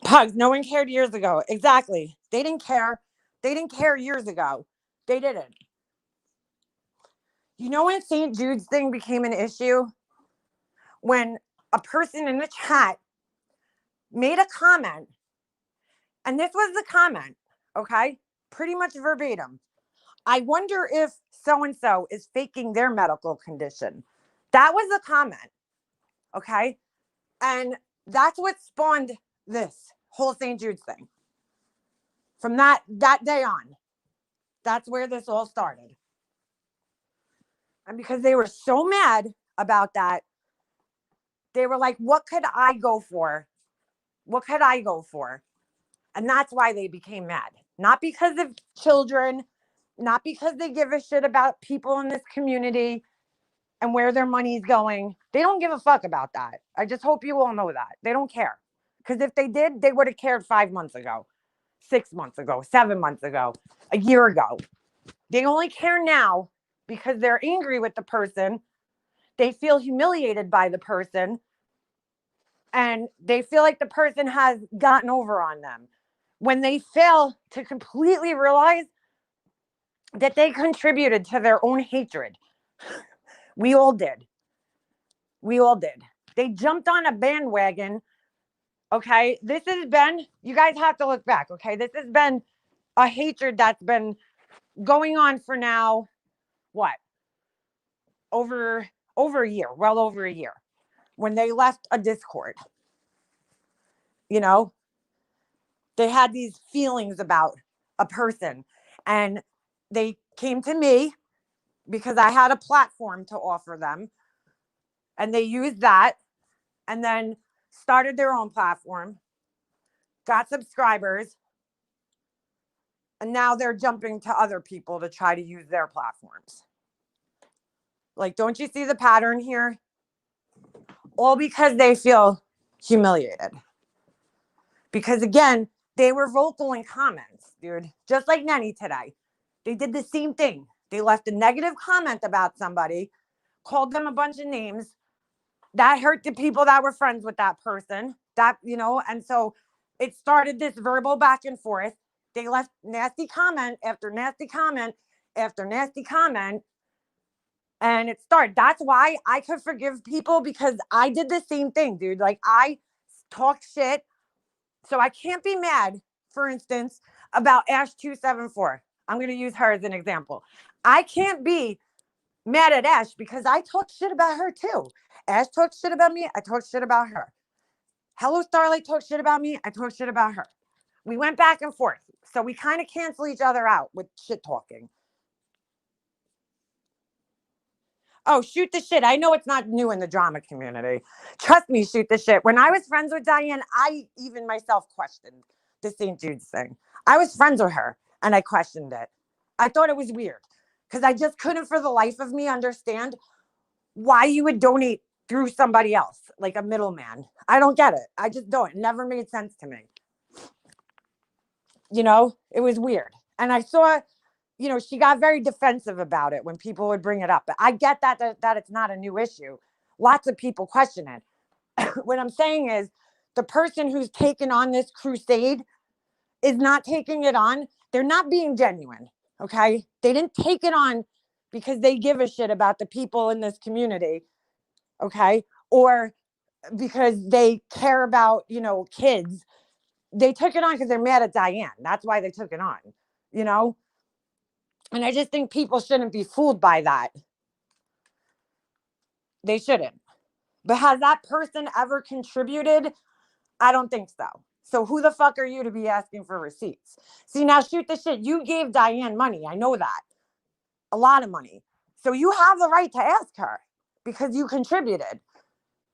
Pugs, no one cared years ago. Exactly. They didn't care. They didn't care years ago. They didn't. When St. Jude's thing became an issue? When a person in the chat made a comment, and this was the comment, okay? Pretty much verbatim. I wonder if so-and-so is faking their medical condition. That was the comment, okay? And that's what spawned this whole St. Jude's thing. From that day on, that's where this all started. And because they were so mad about that, they were like, what could I go for? What could I go for? And that's why they became mad. Not because of children, not because they give a shit about people in this community and where their money's going. They don't give a fuck about that. I just hope you all know that. They don't care. Because if they did, they would have cared 5 months ago, 6 months ago, 7 months ago, a year ago. They only care now because they're angry with the person. They feel humiliated by the person. And they feel like the person has gotten over on them. when they fail to completely realize that they contributed to their own hatred. We all did. We all did. They jumped on a bandwagon. Okay. This has been, you guys have to look back. Okay. This has been a hatred that's been going on for now, what? Over a year, well over a year. When they left a Discord, you know, they had these feelings about a person, and they came to me because I had a platform to offer them, and they used that and then started their own platform, got subscribers, and now they're jumping to other people to try to use their platforms. Like, don't you see the pattern here? All because they feel humiliated. Because again, they were vocal in comments, dude. Just like Nanny today. They did the same thing. They left a negative comment about somebody, called them a bunch of names. That hurt the people that were friends with that person. That, you know, and so it started this verbal back and forth. They left nasty comment after nasty comment after nasty comment. And it started. That's why I could forgive people, because I did the same thing, dude. Like, I talk shit. So I can't be mad, for instance, about Ash274. I'm going to use her as an example. I can't be mad at Ash because I talk shit about her too. Ash talks shit about me. I talk shit about her. Hello Starlight talks shit about me. I talk shit about her. We went back and forth. So we kind of cancel each other out with shit talking. Oh, shoot the shit. I know it's not new in the drama community. Trust me, shoot the shit. When I was friends with Diane, I even myself questioned the St. Jude's thing. I was friends with her and I questioned it. I thought it was weird because I just couldn't for the life of me understand why you would donate through somebody else, like a middleman. I don't get it. I just don't. It never made sense to me. You know, it was weird. And I saw, you know, she got very defensive about it when people would bring it up. But I get that it's not a new issue. Lots of people question it. What I'm saying is the person who's taken on this crusade is not taking it on. They're not being genuine. Okay. They didn't take it on because they give a shit about the people in this community. Okay. Or because they care about, you know, kids. They took it on because they're mad at Diane. That's why they took it on, you know? And I just think people shouldn't be fooled by that. They shouldn't. But has that person ever contributed? I don't think so. So who the fuck are you to be asking for receipts? See, now shoot the shit. You gave Diane money. I know that. A lot of money. So you have the right to ask her because you contributed.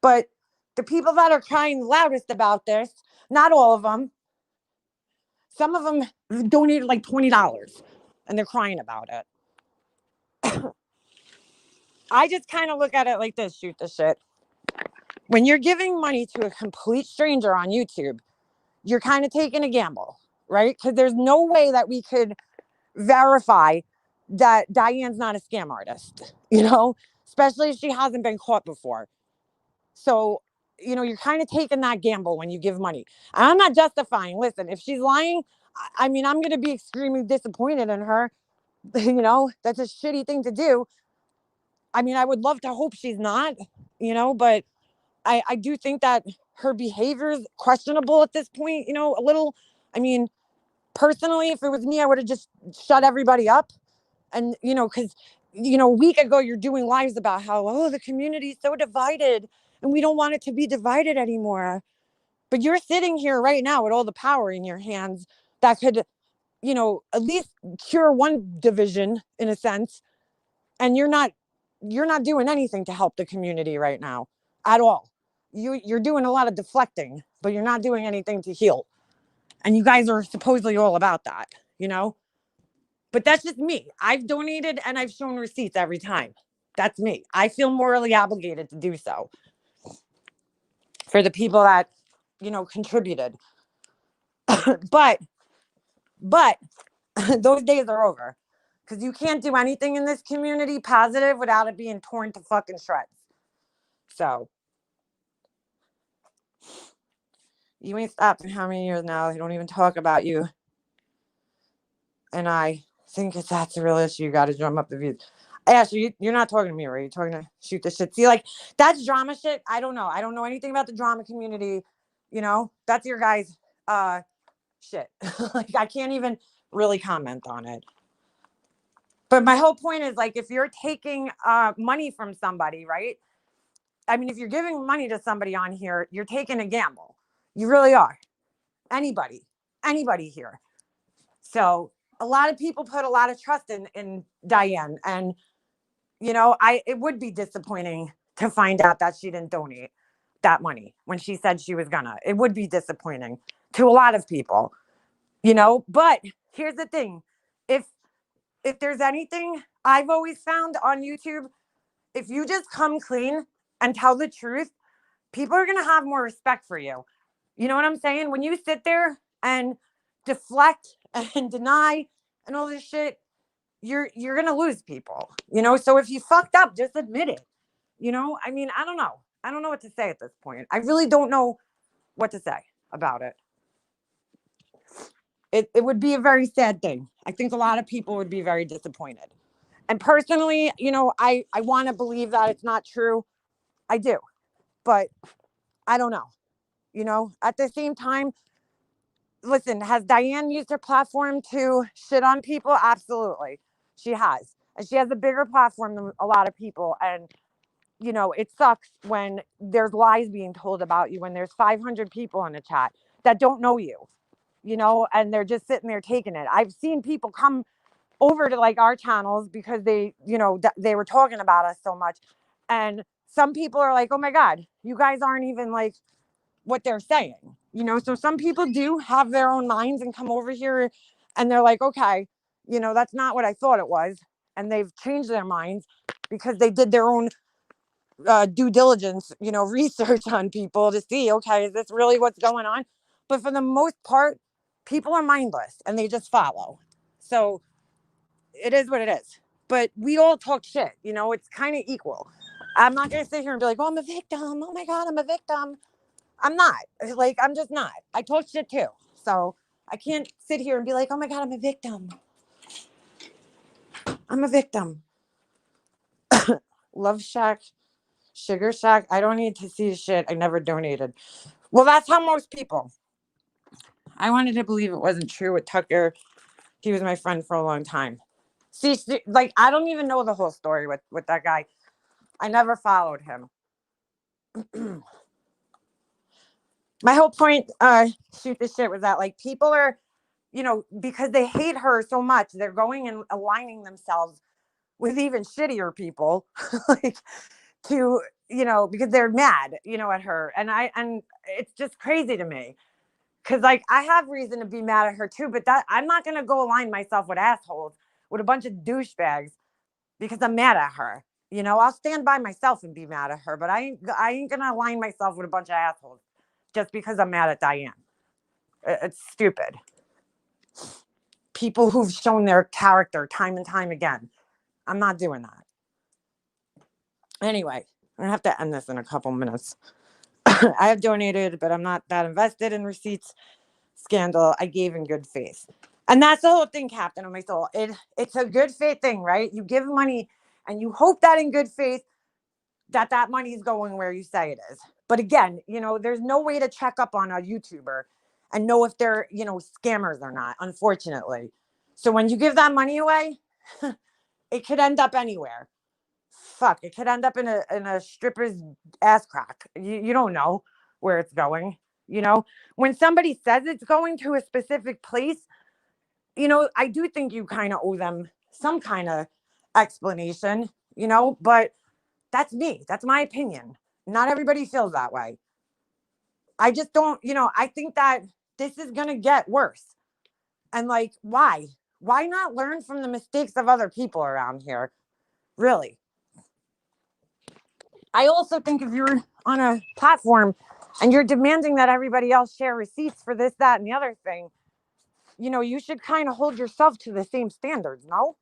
But the people that are crying loudest about this, not all of them, some of them donated like $20 and they're crying about it. I just kind of look at it like this, shoot the shit. When you're giving money to a complete stranger on YouTube, you're kind of taking a gamble, right? Because there's no way that we could verify that Diane's not a scam artist, you know, especially if she hasn't been caught before. So, you know, you're kind of taking that gamble when you give money. And I'm not justifying. Listen, if she's lying, I mean, I'm going to be extremely disappointed in her. You know, that's a shitty thing to do. I mean, I would love to hope she's not, you know, but I do think that her behavior is questionable at this point, you know, a little. I mean, personally, if it was me, I would have just shut everybody up. And, you know, because, you know, a week ago, you're doing lives about how, oh, the community is so divided and we don't want it to be divided anymore. But you're sitting here right now with all the power in your hands that could, you know, at least cure one division in a sense. And you're not doing anything to help the community right now at all. You're doing a lot of deflecting, but you're not doing anything to heal. And you guys are supposedly all about that, you know? But that's just me. I've donated and I've shown receipts every time. That's me. I feel morally obligated to do so for the people that, you know, contributed. but those days are over because you can't do anything in this community positive without it being torn to fucking shreds. So, You ain't stopped in how many years now? They don't even talk about you. And I think if that's a real issue, you got to drum up the views. Ashley, you're not talking to me, right? You're talking to shoot the shit. See, like, that's drama shit. I don't know. I don't know anything about the drama community. That's your guys' shit. Like, I can't even really comment on it. But my whole point is, like, if you're taking money from somebody, right? I mean, if you're giving money to somebody on here, you're taking a gamble. You really are. Anybody here. So a lot of people put a lot of trust in Diane. And, it would be disappointing to find out that she didn't donate that money when she said she was gonna. It would be disappointing to a lot of people, But here's the thing. If if there's anything I've always found on YouTube, if you just come clean and tell the truth, people are going to have more respect for you. You know what I'm saying? When you sit there and deflect and deny and all this shit, you're going to lose people. So if you fucked up, just admit it. I mean, I don't know. I don't know what to say at this point. I really don't know what to say about it. It would be a very sad thing. I think a lot of people would be very disappointed. And personally, I want to believe that it's not true. I do. But I don't know. At the same time, listen, has Diane used her platform to shit on people? Absolutely. She has. And she has a bigger platform than a lot of people. And, it sucks when there's lies being told about you, when there's 500 people in a chat that don't know you, and they're just sitting there taking it. I've seen people come over to like our channels because they were talking about us so much. And some people are like, oh my God, you guys aren't even like what they're saying, so some people do have their own minds and come over here and they're like, okay, that's not what I thought it was. And they've changed their minds because they did their own due diligence, research on people to see, okay, is this really what's going on? But for the most part, people are mindless and they just follow. So it is what it is. But we all talk shit, it's kind of equal. I'm not going to sit here and be like, oh, I'm a victim. Oh my God, I'm a victim. I'm not. Like, I'm just not. I talk shit too. So I can't sit here and be like, oh my God, I'm a victim. I'm a victim. Love Shack, Sugar Shack. I don't need to see shit. I never donated. Well, that's how most people. I wanted to believe it wasn't true with Tucker. He was my friend for a long time. See, like, I don't even know the whole story with that guy. I never followed him. My whole point, shoot this shit, was that, like, people are, because they hate her so much, they're going and aligning themselves with even shittier people, like, to, because they're mad, at her. And it's just crazy to me. Cause, like, I have reason to be mad at her too, but that I'm not gonna go align myself with assholes, with a bunch of douchebags, because I'm mad at her. I'll stand by myself and be mad at her, but I ain't gonna align myself with a bunch of assholes just because I'm mad at Diane. It's stupid. People who've shown their character time and time again. I'm not doing that. Anyway, I'm gonna have to end this in a couple minutes. I have donated, but I'm not that invested in receipts. Scandal. I gave in good faith. And that's the whole thing, Captain of my soul. It's a good faith thing, right? You give money and you hope that in good faith that money is going where you say it is. But again, there's no way to check up on a YouTuber and know if they're, scammers or not, unfortunately. So when you give that money away, it could end up anywhere. Fuck, it could end up in a stripper's ass crack. You don't know where it's going. When somebody says it's going to a specific place, I do think you kind of owe them some kind of explanation, but that's me. That's my opinion. Not everybody feels that way. I just don't, I think that this is going to get worse. And, like, why? Why not learn from the mistakes of other people around here? Really? I also think if you're on a platform and you're demanding that everybody else share receipts for this, that, and the other thing, you should kind of hold yourself to the same standards, no?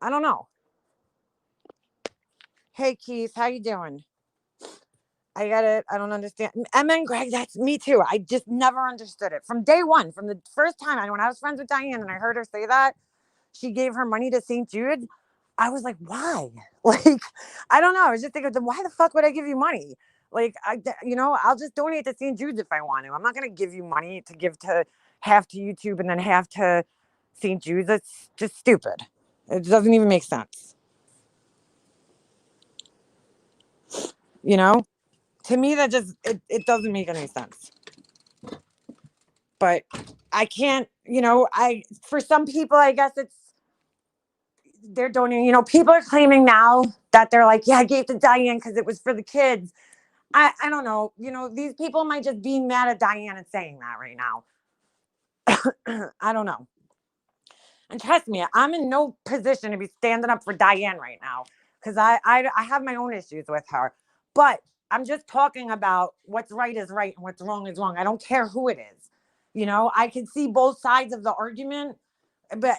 I don't know. Hey, Keith, how you doing? I get it. I don't understand. Emma and Greg, that's me too. I just never understood it from day one, from the first time. When I was friends with Diane and I heard her say that she gave her money to St. Jude, I was like, why? Like, I don't know. I was just thinking, why the fuck would I give you money? Like, I'll just donate to St. Jude's if I want to. I'm not going to give you money to give to half to YouTube and then half to St. Jude's. That's just stupid. It doesn't even make sense. You know, to me, that just, it doesn't make any sense. But I can't, for some people, I guess they're donating, people are claiming now that they're like, yeah, I gave to Diane because it was for the kids. I don't know. These people might just be mad at Diane and saying that right now. I don't know. And trust me, I'm in no position to be standing up for Diane right now because I have my own issues with her. But I'm just talking about what's right is right and what's wrong is wrong. I don't care who it is. I can see both sides of the argument. But,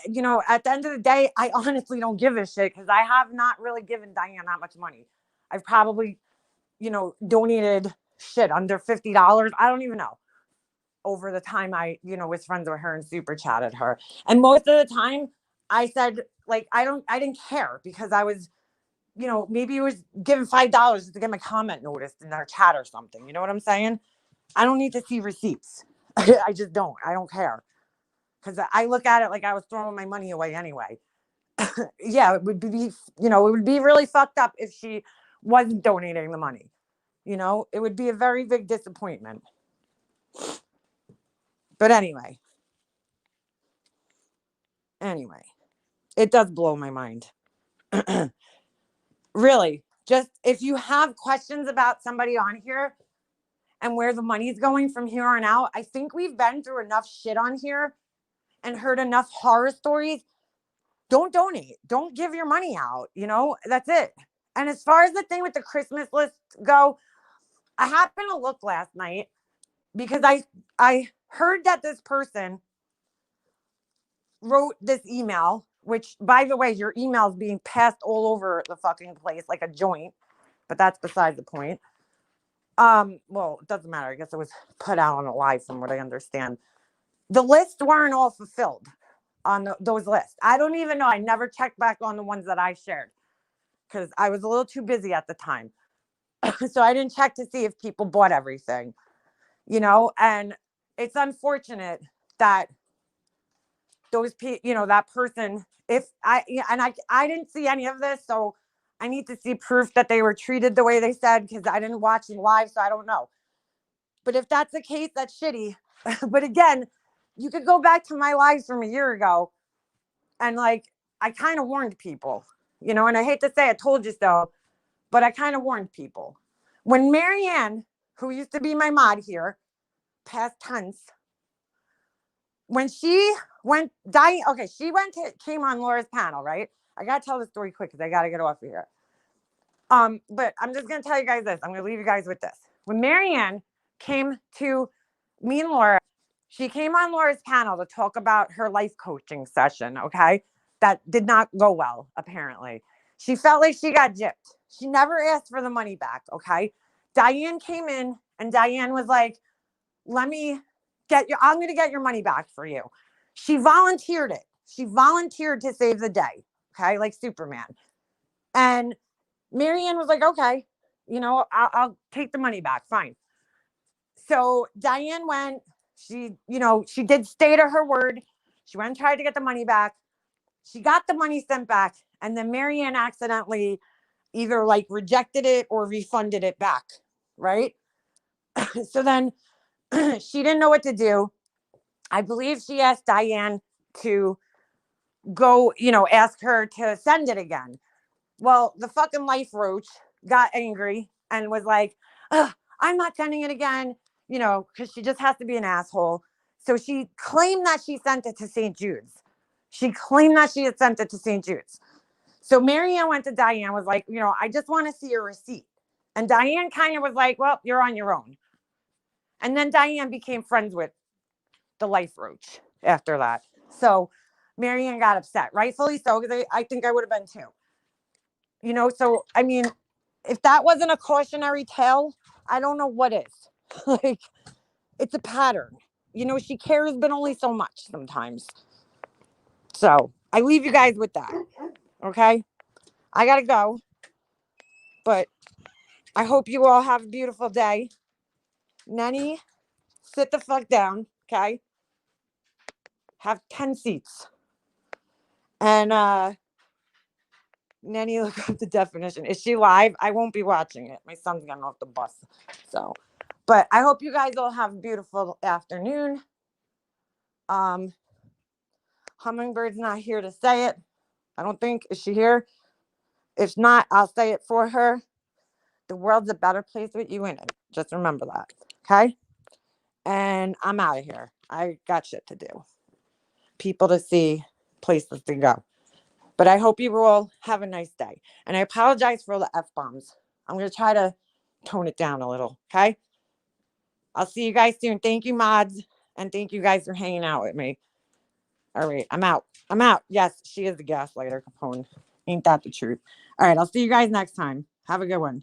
at the end of the day, I honestly don't give a shit because I have not really given Diane that much money. I've probably, donated shit under $50. I don't even know. Over the time I, was friends with her and super chatted her. And most of the time I said, like, I didn't care because I was, maybe it was given $5 to get my comment noticed in their chat or something. You know what I'm saying? I don't need to see receipts. I just don't. I don't care. Because I look at it like I was throwing my money away anyway. Yeah, it would be, it would be really fucked up if she wasn't donating the money. It would be a very big disappointment. But anyway, it does blow my mind. Really, just if you have questions about somebody on here and where the money's going from here on out, I think we've been through enough shit on here and heard enough horror stories. Don't donate. Don't give your money out. That's it. And as far as the thing with the Christmas list go, I happened to look last night because I heard that this person wrote this email, which, by the way, your email is being passed all over the fucking place like a joint, but that's beside the point. Well, it doesn't matter. I guess it was put out on a live from what I understand. The lists weren't all fulfilled on those lists. I don't even know. I never checked back on the ones that I shared because I was a little too busy at the time. So I didn't check to see if people bought everything, and it's unfortunate that those people, that person, if I didn't see any of this, so I need to see proof that they were treated the way they said because I didn't watch it live, so I don't know. But if that's the case, that's shitty. But again, you could go back to my lives from a year ago and like I kind of warned people, and I hate to say I told you so, but I kind of warned people. When Marianne, who used to be my mod here, past tense, when she came on Laura's panel, right? I gotta tell the story quick because I gotta get off of here. But I'm just gonna tell you guys this. I'm gonna leave you guys with this. When Marianne came to me and Laura, she came on Laura's panel to talk about her life coaching session, okay? That did not go well, apparently. She felt like she got gypped. She never asked for the money back, okay? Diane came in and Diane was like, I'm going to get your money back for you. She volunteered it. She volunteered to save the day, okay? Like Superman. And Marianne was like, okay, I'll take the money back. Fine. So Diane went, she did stay to her word. She went and tried to get the money back. She got the money sent back. And then Marianne accidentally either like rejected it or refunded it back. Right. So then she didn't know what to do. I believe she asked Diane to go, ask her to send it again. Well, the fucking life roach got angry and was like, I'm not sending it again, because she just has to be an asshole. So she claimed that she sent it to St. Jude's. She claimed that she had sent it to St. Jude's. So Marianne went to Diane, was like, I just want to see your receipt. And Diane kind of was like, well, you're on your own. And then Diane became friends with the life roach after that. So Marianne got upset, rightfully so, because I think I would have been too. So, I mean, if that wasn't a cautionary tale, I don't know what is. Like, it's a pattern. You know, she cares, but only so much sometimes. So I leave you guys with that. Okay. I got to go. But I hope you all have a beautiful day. Nanny, sit the fuck down. Okay. Have 10 seats. And Nanny, look up the definition. Is she live? I won't be watching it. My son's getting off the bus. So, but I hope you guys all have a beautiful afternoon. Hummingbird's not here to say it. I don't think. Is she here? If not, I'll say it for her. The world's a better place with you in it. Just remember that. Okay? And I'm out of here. I got shit to do. People to see, places to go. But I hope you all have a nice day. And I apologize for all the F-bombs. I'm going to try to tone it down a little. Okay? I'll see you guys soon. Thank you, mods. And thank you guys for hanging out with me. All right. I'm out. I'm out. Yes, she is the gaslighter, Capone. Ain't that the truth? All right. I'll see you guys next time. Have a good one.